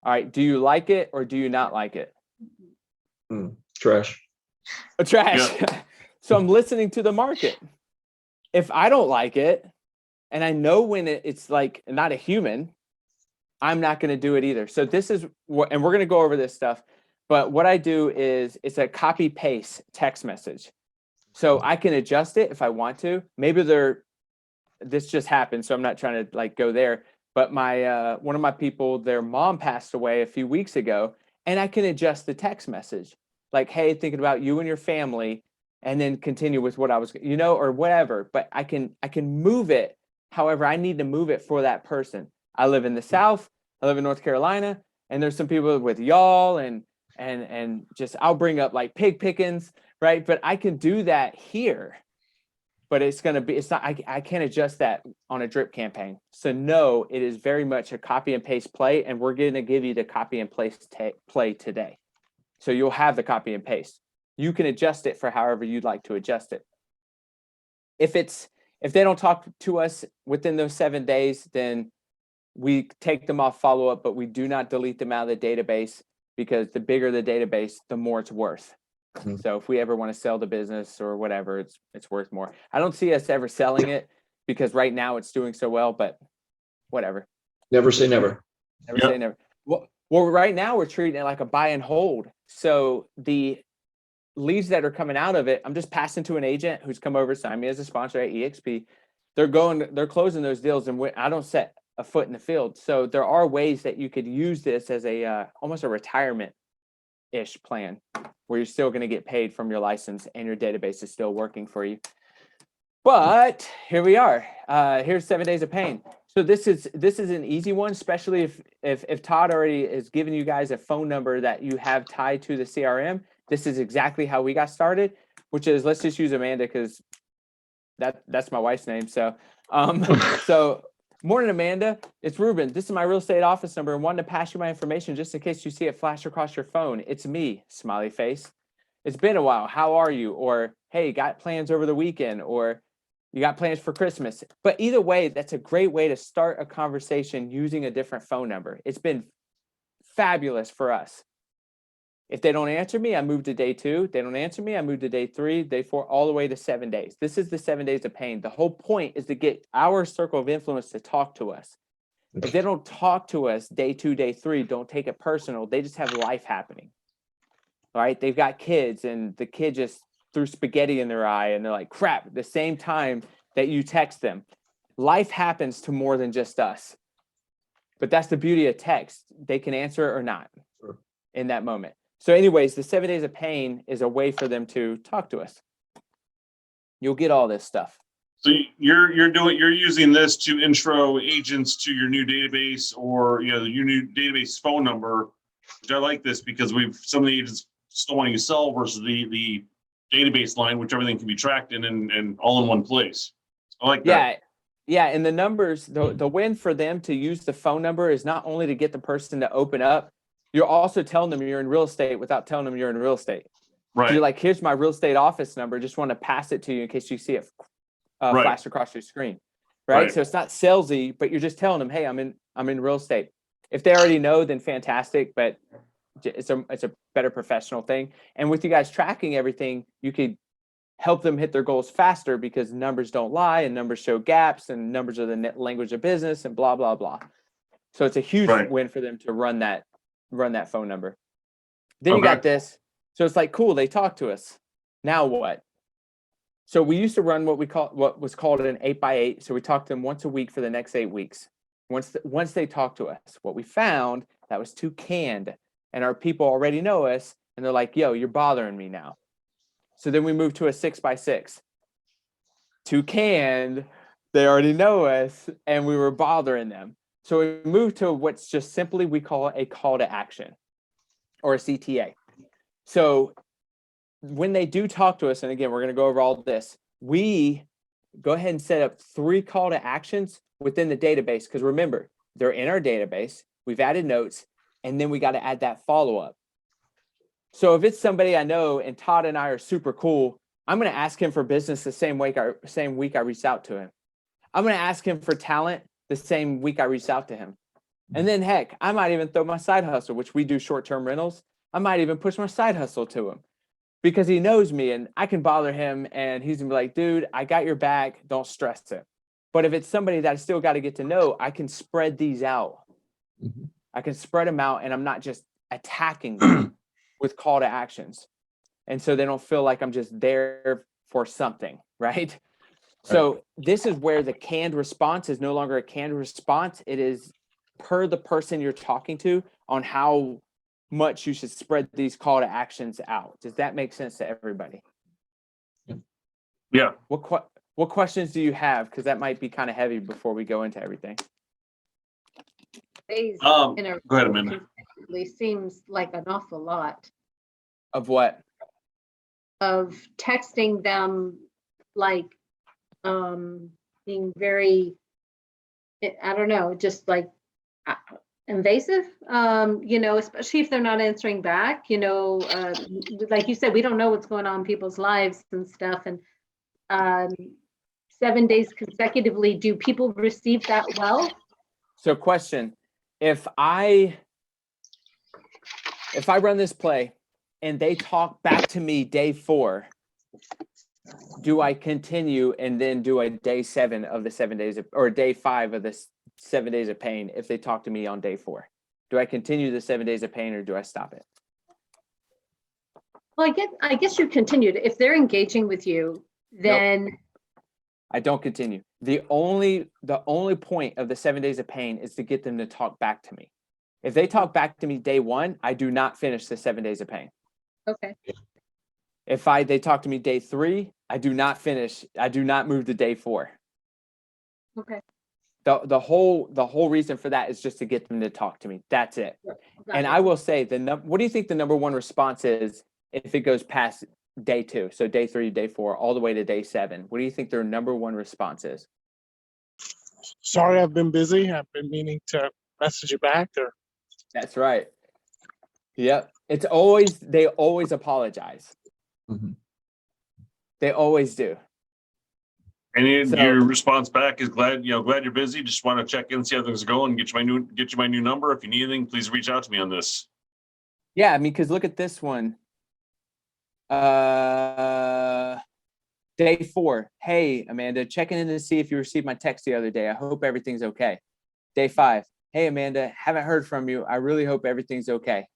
All right. Do you like it or do you not like it? Trash. Trash. Yeah. So I'm listening to the market. If I don't like it, and I know when it's like not a human, I'm not going to do it either. So this is what, and we're going to go over this stuff. But what I do is it's a copy paste text message. So I can adjust it if I want to. Maybe this just happened, so I'm not trying to like go there. But my one of my people, their mom passed away a few weeks ago, and I can adjust the text message. Like, hey, thinking about you and your family, and then continue with what I was, or whatever. But I can move it however I need to move it for that person. I live in the South. I live in North Carolina, and there's some people with y'all and just I'll bring up like pig pickings, right? But I can do that here. But it's not, I can't adjust that on a drip campaign. So no, it is very much a copy and paste play, and we're going to give you the copy and paste play today. So you'll have the copy and paste. You can adjust it for however you'd like to adjust it. If they don't talk to us within those 7 days, then we take them off follow-up, but we do not delete them out of the database because the bigger the database, the more it's worth. Mhm. So if we ever want to sell the business or whatever, it's worth more. I don't see us ever selling it because right now it's doing so well, but whatever. Never say never. Never Yep. say never. Well, right now we're treating it like a buy and hold. So the leads that are coming out of it, I'm just passing to an agent who's come over, sign me as a sponsor at EXP. They're closing those deals, and I don't set a foot in the field. So there are ways that you could use this as a almost a retirement-ish plan, where you're still going to get paid from your license and your database is still working for you. But here we are. Here's 7 days of pain. So this is an easy one, especially if Todd already is giving you guys a phone number that you have tied to the CRM. This is exactly how we got started, which is, let's just use Amanda because that's my wife's name. So so morning, Amanda. It's Ruben. This is my real estate office number and wanted to pass you my information just in case you see it flash across your phone. It's me, smiley face. It's been a while. How are you? Or, hey, got plans over the weekend? Or you got plans for Christmas? But either way, that's a great way to start a conversation using a different phone number. It's been fabulous for us. If they don't answer me, I move to day 2. They don't answer me, I move to day 3, day 4, all the way to 7 days. This is the 7 days of pain. The whole point is to get our circle of influence to talk to us. If they don't talk to us day 2, day 3, don't take it personal. They just have life happening. All right. They've got kids and the kid just threw spaghetti in their eye and they're like, crap, the same time that you text them. Life happens to more than just us. But that's the beauty of text. They can answer it or not in that moment. So anyways, the 7 days of pain is a way for them to talk to us. You'll get all this stuff. So you're using this to intro agents to your new database, or your new database phone number. Which I like this because some of the agents still want to sell versus the database line, which everything can be tracked in and all in one place. I like that. Yeah, and the numbers, the win for them to use the phone number is not only to get the person to open up, you're also telling them you're in real estate without telling them you're in real estate. Right. So you're like, here's my real estate office number. Just want to pass it to you in case you see it flash across your screen. Right? So it's not salesy, but you're just telling them, hey, I'm in real estate. If they already know, then fantastic, but it's a better professional thing. And with you guys tracking everything, you could help them hit their goals faster because numbers don't lie and numbers show gaps and numbers are the language of business and blah, blah, blah. So it's a huge win for them to run that phone number. Then you got this. So it's like, cool, they talk to us. Now what? So we used to run what was called an 8x8. So we talked to them once a week for the next 8 weeks. Once they talk to us, what we found, that was too canned. And our people already know us. And they're like, yo, you're bothering me now. So then we moved to a 6x6. Too canned. They already know us. And we were bothering them. So we moved to what's just simply we call a call to action or a CTA. So when they do talk to us, and again, we're going to go over all this, we go ahead and set up 3 call to actions within the database. Because remember, they're in our database. We've added notes, and then we got to add that follow-up. So if it's somebody I know and Todd and I are super cool, I'm going to ask him for business the same week I reached out to him. I'm going to ask him for talent the same week I reached out to him. And then heck, I might even throw my side hustle, which we do short-term rentals. I might even push my side hustle to him because he knows me and I can bother him and he's gonna be like, dude, I got your back. Don't stress it. But if it's somebody that I still got to get to know, I can spread these out. Mhm. I can spread them out and I'm not just attacking them with call to actions. And so they don't feel like I'm just there for something, right? So this is where the canned response is no longer a canned response. It is per the person you're talking to on how much you should spread these call to actions out. Does that make sense to everybody? Yeah. What questions do you have? Because that might be kind of heavy before we go into everything. Days Go in a ahead, Amanda. consecutively seems like an awful lot Of what? of texting them, like being very, I don't know, just like invasive, especially if they're not answering back, like you said, we don't know what's going on in people's lives and stuff. And 7 days consecutively, do people receive that well? So question, if I run this play and they talk back to me day 4, do I continue and then do a day 7 of the 7 days or day 5 of the 7 days of pain if they talk to me on day 4? Do I continue the 7 days of pain or do I stop it? Well, I guess you continued. If they're engaging with you, then Nope. I don't continue. The only point of the 7 days of pain is to get them to talk back to me. If they talk back to me day 1, I do not finish the 7 days of pain. okay. If they talk to me day 3, I do not finish. I do not move to day 4. Okay. The whole reason for that is just to get them to talk to me. That's it. Got And it. I will say what do you think the number 1 response is if it goes past day 2? So day 3, day 4, all the way to day 7. What do you think their number 1 response is? Sorry, I've been busy. I've been meaning to message you back. Or That's right. Yep. They always apologize. Mhm. They always do. And So- your response back is glad you're busy. Just want to check in, see how things are going, get you my new number. If you need anything, please reach out to me on this. Yeah, I mean, because look at this one. Day 4. Hey, Amanda, checking in to see if you received my text the other day. I hope everything's okay. Day 5. Hey, Amanda, haven't heard from you. I really hope everything's okay.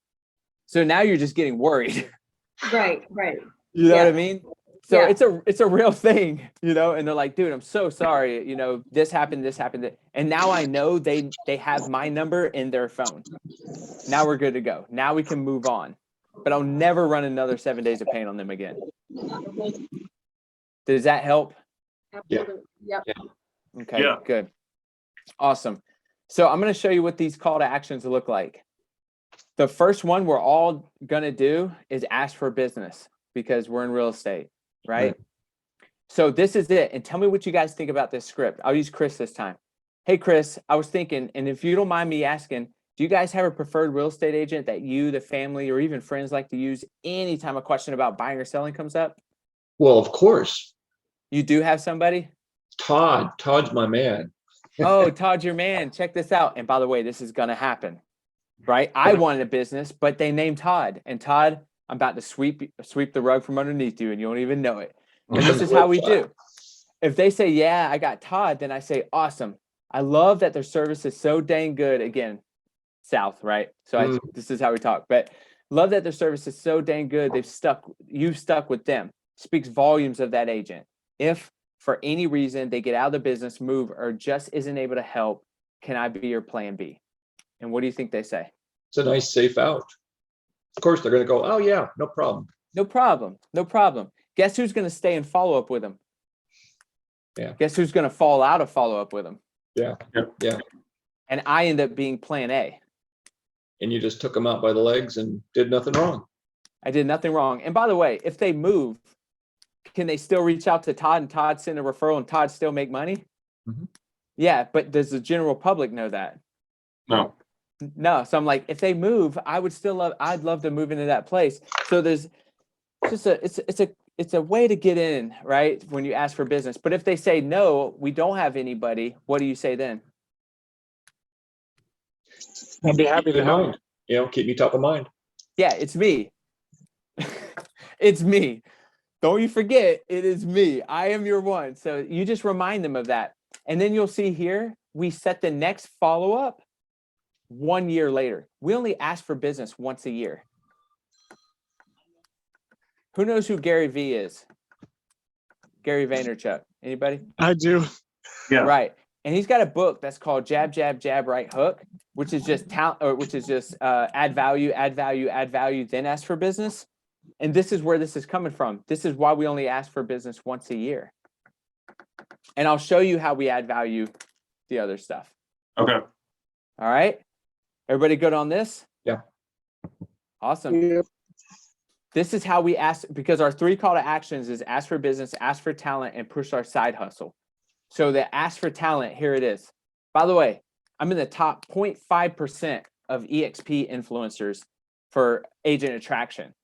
So now you're just getting worried. Right. You know Yeah. what I mean? So Yeah. it's a real thing, and they're like, dude, I'm so sorry. This happened. And now I know they have my number in their phone. Now we're good to go. Now we can move on. But I'll never run another 7 days of pain on them again. Does that help? Absolutely. Yep. Okay, Yeah. good. Awesome. So I'm going to show you what these call to actions look like. The first one we're all going to do is ask for business because we're in real estate, right? So this is it. And tell me what you guys think about this script. I'll use Chris this time. Hey, Chris, I was thinking, and if you don't mind me asking, do you guys have a preferred real estate agent that you, the family, or even friends like to use anytime a question about buying or selling comes up? Well, of course, You do have somebody? Todd's my man. Oh, Todd, your man. Check this out. And by the way, this is going to happen, right? I wanted a business, but they named Todd. And Todd, I'm about to sweep the rug from underneath you, and you don't even know it. And this is how we do. If they say, yeah, I got Todd, then I say, awesome. I love that their service is so dang good. Again, South, right? So this is how we talk. But love that their service is so dang good. You've stuck with them. Speaks volumes of that agent. If for any reason they get out of the business, move, or just isn't able to help, can I be your plan B? And what do you think they say? It's a nice safe out. Of course, they're going to go, oh yeah, no problem. No problem. Guess who's going to stay and follow up with them? Yeah. Guess who's going to fall out of follow up with them? Yeah. And I end up being plan A. And you just took them out by the legs and did nothing wrong. I did nothing wrong. And by the way, if they move, can they still reach out to Todd and Todd send a referral and Todd still make money? Mm-hmm. Yeah, but does the general public know that? No. No. So I'm like, if they move, I'd love to move into that place. So there's just it's a way to get in, right? When you ask for business. But if they say, no, we don't have anybody, what do you say then? I'd be happy to help. Keep me top of mind. Yeah, it's me. It's me. Don't you forget, it is me. I am your one. So you just remind them of that. And then you'll see here, we set the next follow-up 1 year later. We only ask for business once a year. Who knows who Gary V is? Gary Vaynerchuk. Anybody? I do. Yeah. Right. And he's got a book that's called Jab, Jab, Jab, Right Hook, which is just add value, then ask for business. And this is where this is coming from. This is why we only ask for business once a year. And I'll show you how we add value, the other stuff. Okay. All right. Everybody good on this? Yeah. Awesome. Yeah. This is how we ask, because our 3 call to actions is ask for business, ask for talent, and push our side hustle. So the ask for talent, here it is. By the way, I'm in the top 0.5% of EXP influencers for agent attraction.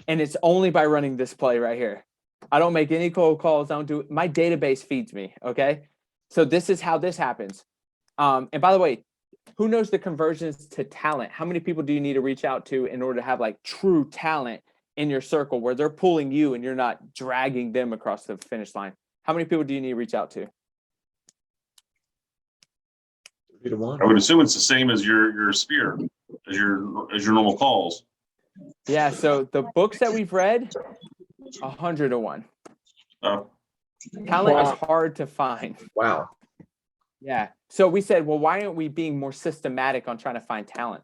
And it's only by running this play right here. I don't make any cold calls. I don't do, my database feeds me. Okay. So this is how this happens. And by the way, who knows the conversions to talent? How many people do you need to reach out to in order to have like true talent in your circle where they're pulling you and you're not dragging them across the finish line. How many people do you need to reach out to? 3 to 1. I would assume it's the same as your sphere, as your normal calls. Yeah. So the books that we've read, 100 to 1. Oh, Talent Wow. is hard to find. Wow. Yeah. So we said, well, why aren't we being more systematic on trying to find talent?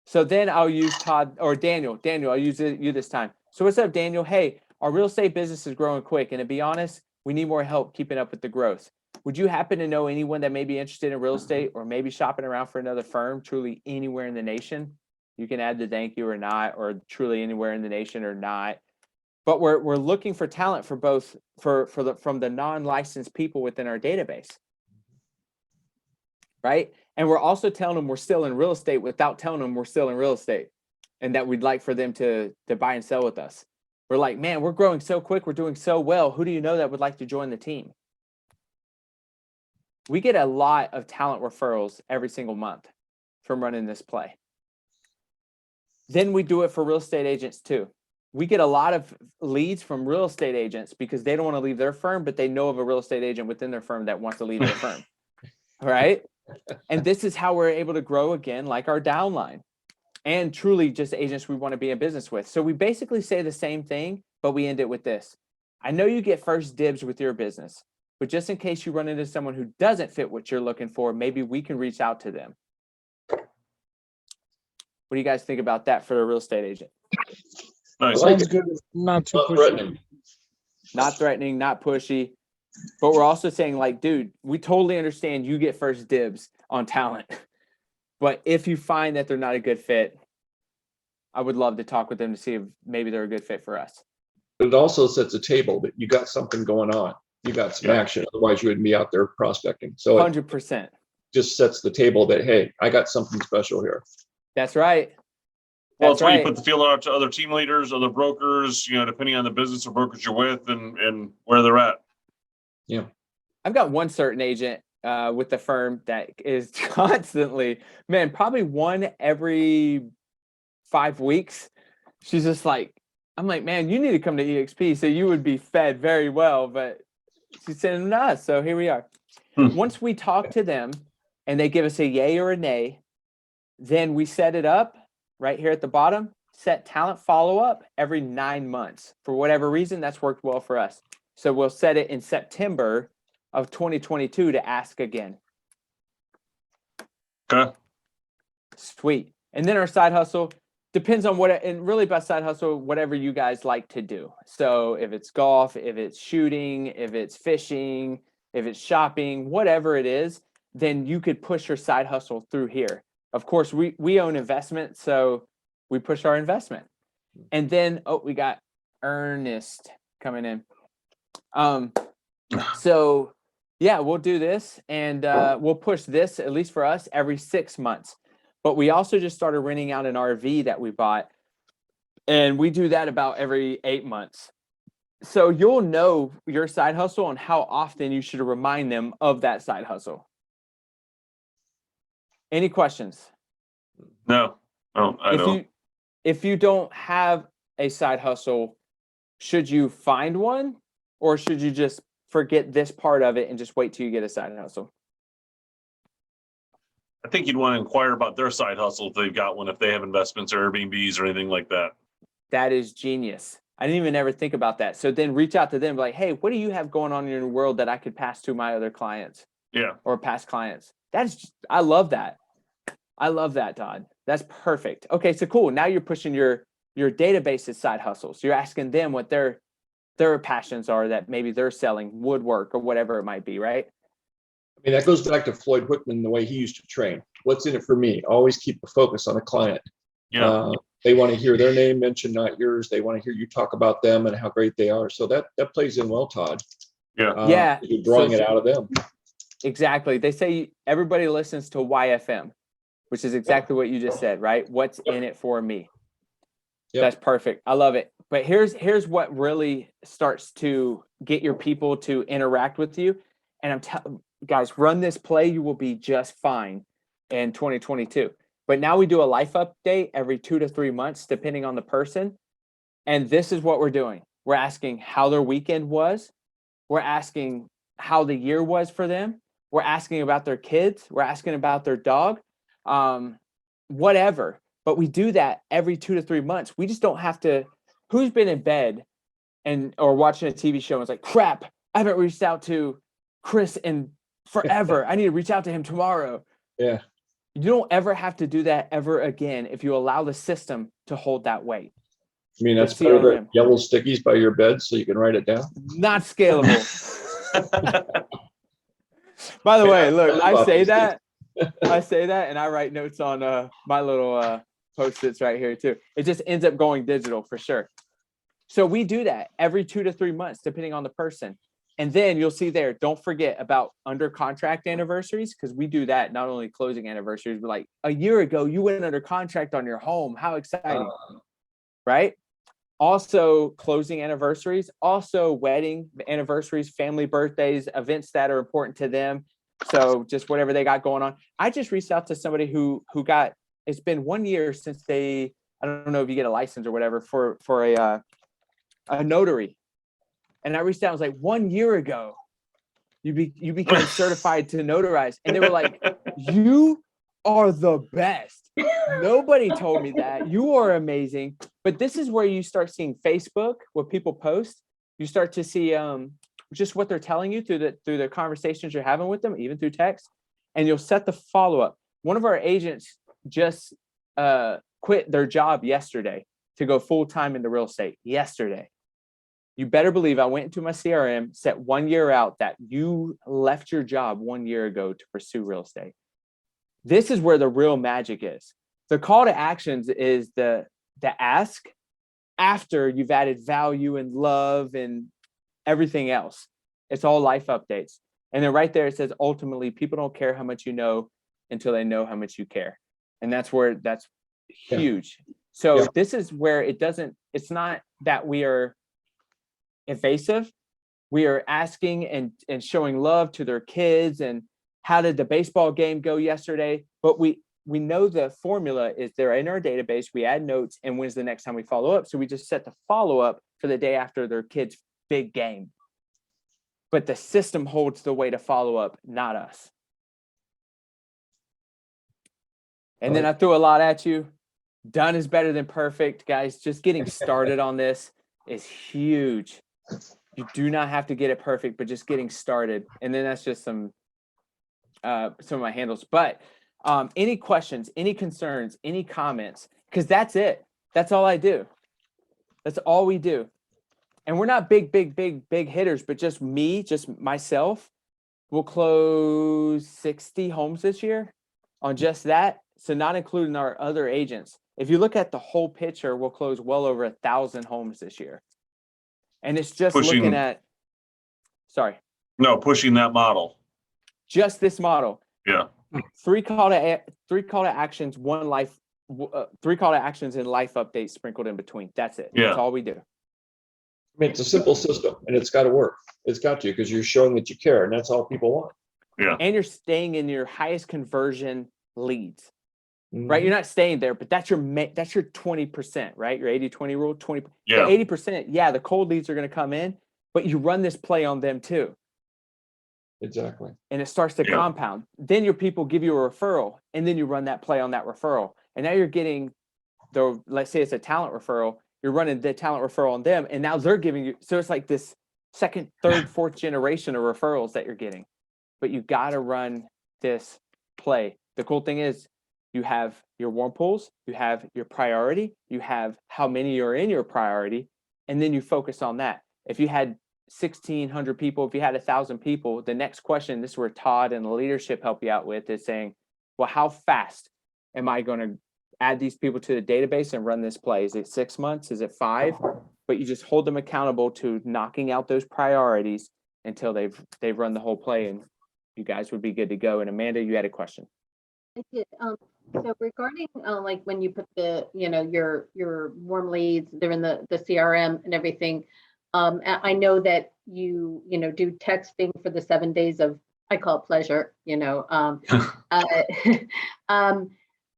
So then I'll use Todd or Daniel. Daniel, I'll use you this time. So what's up, Daniel? Hey, our real estate business is growing quick. And to be honest, we need more help keeping up with the growth. Would you happen to know anyone that may be interested in real estate or maybe shopping around for another firm, truly anywhere in the nation? You can add the thank you or not, or truly anywhere in the nation or not. But we're looking for talent for both from the non-licensed people within our database. Right? And we're also telling them we're still in real estate without telling them we're still in real estate and that we'd like for them to buy and sell with us. We're like, man, we're growing so quick. We're doing so well. Who do you know that would like to join the team? We get a lot of talent referrals every single month from running this play. Then we do it for real estate agents too. We get a lot of leads from real estate agents because they don't want to leave their firm, but they know of a real estate agent within their firm that wants to leave their firm. All right. And this is how we're able to grow again, like our downline and truly just agents we want to be in business with. So we basically say the same thing, but we end it with this. I know you get first dibs with your business, but just in case you run into someone who doesn't fit what you're looking for, maybe we can reach out to them. What do you guys think about that for a real estate agent? nice. Like Sounds it. good. Not too Not pushy. threatening. Not threatening, not pushy, but we're also saying like, dude, we totally understand you get first dibs on talent. But if you find that they're not a good fit, I would love to talk with them to see if maybe they're a good fit for us. But it also sets a table that you got something going on. You got some action. Otherwise, you wouldn't be out there prospecting. So it 100%. just sets the table that, hey, I got something special here. That's right. Well, That's it's when you right. put the feeler out to other team leaders, other brokers, depending on the business or brokers you're with and where they're at. Yeah. I've got one certain agent with the firm that is constantly, man, probably one every 5 weeks. She's just like, I'm like, man, you need to come to EXP so you would be fed very well. But she's sending them to us. So here we are. Once we talk to them and they give us a yay or a nay, then we set it up right here at the bottom, set talent follow-up every 9 months. For whatever reason, that's worked well for us. So we'll set it in September of 2022 to ask again. Okay. Sweet. And then our side hustle depends on what, and really by side hustle, whatever you guys like to do. So if it's golf, if it's shooting, if it's fishing, if it's shopping, whatever it is, then you could push your side hustle through here. Of course, we own investment, so we push our investment. And then, we got Ernest coming in. So yeah, we'll do this and we'll push this, at least for us, every 6 months. But we also just started renting out an RV that we bought, and we do that about every 8 months. So you'll know your side hustle and how often you should remind them of that side hustle. Any questions? No, I don't. If you don't have a side hustle, should you find one, or should you just forget this part of it and just wait till you get a side hustle? I think you'd want to inquire about their side hustle if they've got one, if they have investments or Airbnbs or anything like that. That is genius. I didn't even ever think about that. So then reach out to them like, hey, what do you have going on in your world that I could pass to my other clients? Yeah. Or past clients. I love that. I love that, Todd. That's perfect. Okay, so cool. Now you're pushing your database's side hustles. You're asking them what their passions are that maybe they're selling, woodwork or whatever it might be, right? I mean, that goes back to Floyd Whitman, the way he used to train. What's in it for me? Always keep the focus on the client. Yeah. They want to hear their name mentioned, not yours. They want to hear you talk about them and how great they are. So that plays in well, Todd. Yeah. You're drawing it out of them. Exactly. They say everybody listens to YFM, which is exactly what you just said, right? What's in it for me? Yep. That's perfect. I love it. But here's what really starts to get your people to interact with you. And I'm telling guys, run this play. You will be just fine in 2022. But now we do a life update every 2 to 3 months, depending on the person. And this is what we're doing. We're asking how their weekend was. We're asking how the year was for them. We're asking about their kids. We're asking about their dog, whatever. But we do that every 2 to 3 months. We just don't have to. Who's been in bed or watching a TV show and it's like, crap, I haven't reached out to Chris in forever. I need to reach out to him tomorrow. Yeah. You don't ever have to do that ever again if you allow the system to hold that weight. I mean, that's The better than CRM. yellow stickies by your bed so you can write it down. Not scalable. By the way, look, I say that and I write notes on my little Post-its right here too. It just ends up going digital for sure. So we do that every 2 to 3 months, depending on the person. And then you'll see there, don't forget about under contract anniversaries, because we do that, not only closing anniversaries, but like a year ago, you went under contract on your home. How exciting, right? Also closing anniversaries, also wedding anniversaries, family birthdays, events that are important to them. So just whatever they got going on. I just reached out to somebody who got, it's been 1 year since I don't know if you get a license or whatever for a notary. And I reached out, I was like, 1 year ago, you became certified to notarize. And they were like, you are the best. Nobody told me that. You are amazing. But this is where you start seeing Facebook, what people post. You start to see just what they're telling you through the conversations you're having with them, even through text. And you'll set the follow-up. One of our agents just quit their job yesterday to go full-time into real estate yesterday. You better believe I went into my CRM, set 1 year out that you left your job 1 year ago to pursue real estate. This is where the real magic is. The call to actions is the ask after you've added value and love and everything else. It's all life updates. And then right there, it says, ultimately, people don't care how much you know until they know how much you care. And that's huge. So this is where it's not that we are evasive. We are asking and showing love to their kids and how did the baseball game go yesterday? But we know the formula is they're in our database. We add notes and when's the next time we follow up. So we just set the follow up for the day after their kid's big game. But the system holds the way to follow up, not us. And then I threw a lot at you. Done is better than perfect, guys. Just getting started on this is huge. You do not have to get it perfect, but just getting started. And then that's just some of my handles. But any questions, any concerns, any comments, because that's it. That's all I do. That's all we do. And we're not big hitters, but just myself will close 60 homes this year on just that. So not including our other agents. If you look at the whole picture, we'll close well over 1,000 homes this year. And it's just looking at, pushing that model. Just this model. Yeah. Three call to actions, three call to actions and life updates sprinkled in between. That's it. Yeah. That's all we do. I mean, it's a simple system and it's got to work. It's got to, because you're showing that you care, and that's all people want. Yeah. And you're staying in your highest conversion leads. Mm-hmm. Right? You're not staying there, but that's your 20%, right? Your 80-20 rule, 20. Yeah. 80%, the cold leads are going to come in, but you run this play on them too. Exactly. And it starts to compound. Then your people give you a referral, and then you run that play on that referral. And now you're getting let's say it's a talent referral, you're running the talent referral on them, and now they're giving you, so it's like this second, third, fourth generation of referrals that you're getting. But you got to run this play. The cool thing is you have your warm pools, you have your priority, you have how many are in your priority, and then you focus on that. If you had 1,600 people, if you had 1,000 people, the next question, this is where Todd and the leadership help you out with, is saying, well, how fast am I going to add these people to the database and run this play? Is it 6 months? Is it 5? But you just hold them accountable to knocking out those priorities until they've run the whole play, and you guys would be good to go. And Amanda, you had a question. I did. So regarding like when you put the, your warm leads, they're in the CRM and everything. I know that you do texting for the 7 days of, I call it pleasure,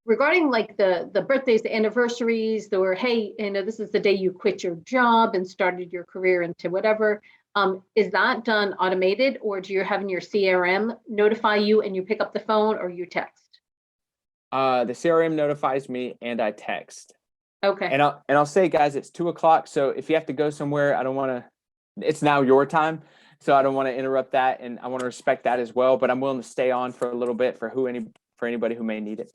regarding like the birthdays, the anniversaries, hey, this is the day you quit your job and started your career into whatever. Is that done automated, or do you have in your CRM notify you and you pick up the phone, or you text? The CRM notifies me and I text. Okay. And I'll say, guys, it's 2:00. So if you have to go somewhere, I don't want to, it's now your time. So I don't want to interrupt that. And I want to respect that as well, but I'm willing to stay on for a little bit for anybody who may need it.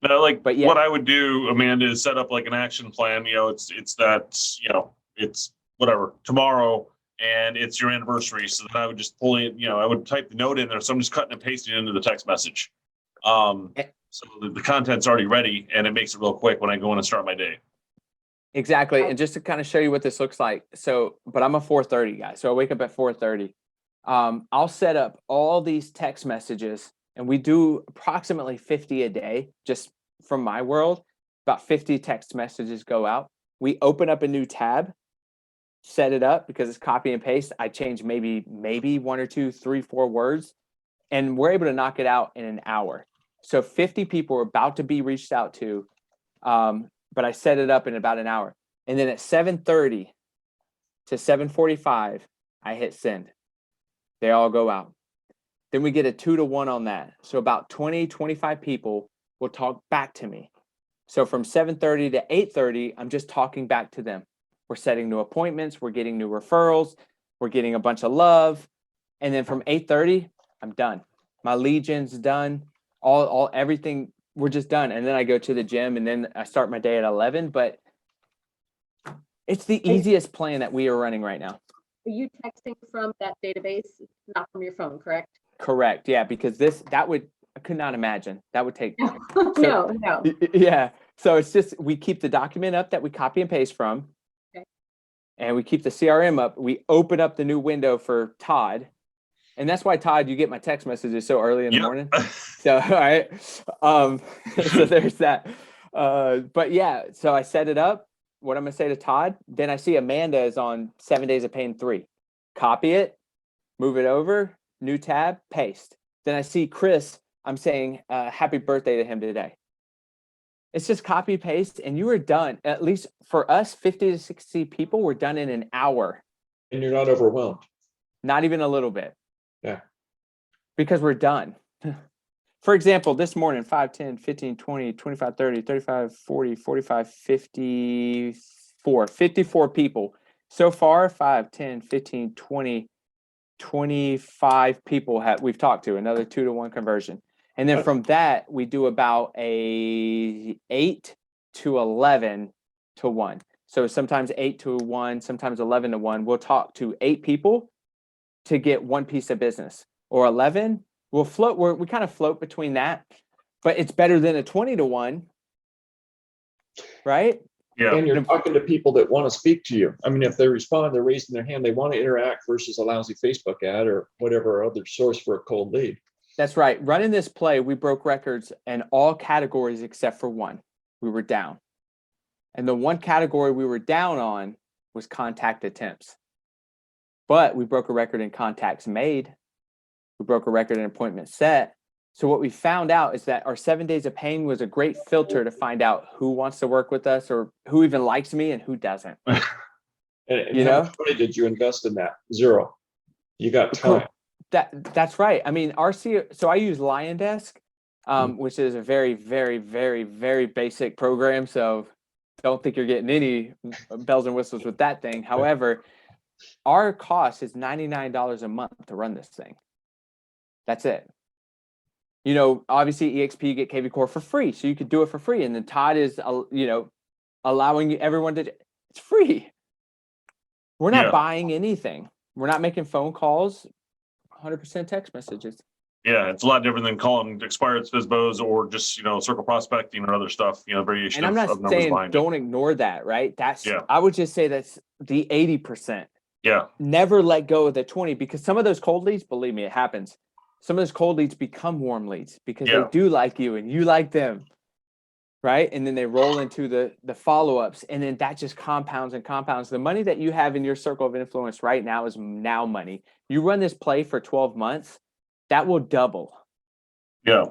No, But yeah. What I would do, Amanda, is set up like an action plan. It's that, it's whatever, tomorrow, and it's your anniversary. So then I would just pull it, I would type the note in there. So I'm just cutting and pasting it into the text message. So the content's already ready, and it makes it real quick when I go in and start my day. Exactly. And just to kind of show you what this looks like. But I'm a 4:30 guy. So I wake up at 4:30. I'll set up all these text messages, and we do approximately 50 a day, just from my world. About 50 text messages go out. We open up a new tab, set it up because it's copy and paste. I change maybe 1 or 2, 3, 4 words, and we're able to knock it out in an hour. So 50 people are about to be reached out to, but I set it up in about an hour. And then at 7:30 to 7:45, I hit send. They all go out. Then we get a 2-to-1 on that. So about 20, 25 people will talk back to me. So from 7:30 to 8:30, I'm just talking back to them. We're setting new appointments. We're getting new referrals. We're getting a bunch of love. And then from 8:30, I'm done. My legion's done. Everything, we're just done. And then I go to the gym, and then I start my day at 11. But it's the easiest plan that we are running right now. Are you texting from that database, not from your phone, correct? Correct. Yeah, because I could not imagine. That would take. No. Yeah. So it's just, we keep the document up that we copy and paste from. Okay. And we keep the CRM up. We open up the new window for Todd. And that's why, Todd, you get my text messages so early in the morning. So, all right. So there's that. But yeah, so I set it up. What I'm going to say to Todd, then I see Amanda is on 7 Days of Pain 3. Copy it, move it over, new tab, paste. Then I see Chris, I'm saying happy birthday to him today. It's just copy, paste, and you are done. At least for us, 50 to 60 people, we're done in an hour. And you're not overwhelmed. Not even a little bit. Yeah. Because we're done. For example, this morning, 5, 10, 15, 20, 25, 30, 35, 40, 45, 54 people. So far, 5, 10, 15, 20, 25 people we've talked to, another 2-to-1 conversion. And then from that, we do about a 8 to 11 to 1. So sometimes 8 to 1, sometimes 11 to 1. We'll talk to 8 people to get one piece of business, or 11. We'll float. We kind of float between that, but it's better than a 20 to 1, right? Yeah. And you're talking to people that want to speak to you. I mean, if they respond, they're raising their hand, they want to interact versus a lousy Facebook ad or whatever other source for a cold lead. That's right. Running this play, we broke records in all categories except for one. We were down. And the one category we were down on was contact attempts. But we broke a record in contacts made. We broke a record in appointments set. So what we found out is that our 7 Days of Pain was a great filter to find out who wants to work with us, or who even likes me and who doesn't. And how much money did you invest in that? 0. You got time. That's right. I mean, so I use Lion Desk, which is a very, very, very, very basic program. So don't think you're getting any bells and whistles with that thing. However, our cost is $99 a month to run this thing. That's it. Obviously EXP, you get KV Core for free, so you could do it for free. And then Todd is, allowing everyone to, it's free. We're not buying anything. We're not making phone calls, 100% text messages. Yeah, it's a lot different than calling expired FSBOs or just, circle prospecting or other stuff, variation. And I'm not saying don't ignore that, right? I would just say that's the 80%. Yeah. Never let go of the 20, because some of those cold leads, believe me, it happens. Some of those cold leads become warm leads because they do like you and you like them, right? And then they roll into the follow-ups, and then that just compounds and compounds. The money that you have in your circle of influence right now is now money. You run this play for 12 months, that will double. Yeah.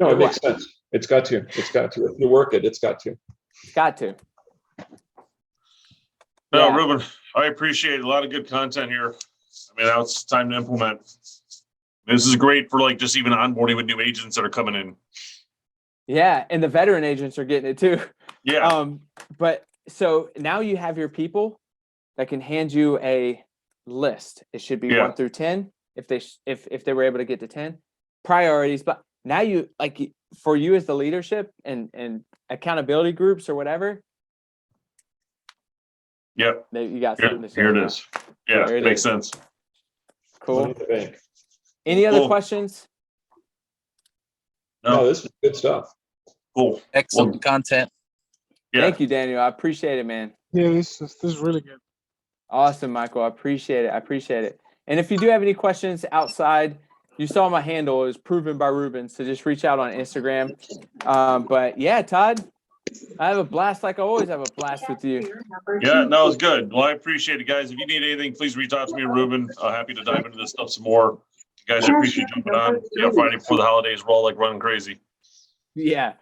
No, it makes sense. It's got to. It's got to. If you work it, it's got to. It's got to. No, Yeah. Ruben, I appreciate a lot of good content here. I mean, now it's time to implement. This is great for like just even onboarding with new agents that are coming in. Yeah, and the veteran agents are getting it too. Yeah. But so now you have your people that can hand you a list. It should be 1 through 10 if they were able to get to 10 priorities. But now you like for you as the leadership and accountability groups or whatever. Yep. You got something to say. Here it is. Yeah, There it makes is. sense. Cool. Money in the bank. Any other Cool. questions? No, this is good stuff. Cool. Excellent content. Yeah. Thank you, Daniel. I appreciate it, man. Yeah, this is really good. Awesome, Michael. I appreciate it. And if you do have any questions outside, you saw my handle is proven by Ruben. So just reach out on Instagram. But yeah, Todd, I have a blast like I always have a blast with you. Yeah, no, it's good. Well, I appreciate it, guys. If you need anything, please reach out to me, Ruben. Happy to dive into this stuff some more. You guys, I appreciate you jumping on. Friday before the holidays, we're all like running crazy. Yeah.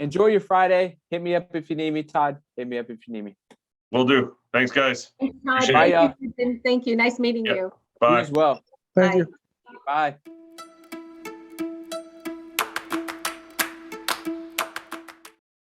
Enjoy your Friday. Hit me up if you need me, Todd. Hit me up if you need me. Will do. Thanks, guys. Thanks, Todd. Appreciate it. Bye, y'all. Thank you. Nice meeting Yeah. you. You Bye. as well. Thank Bye. you. Bye.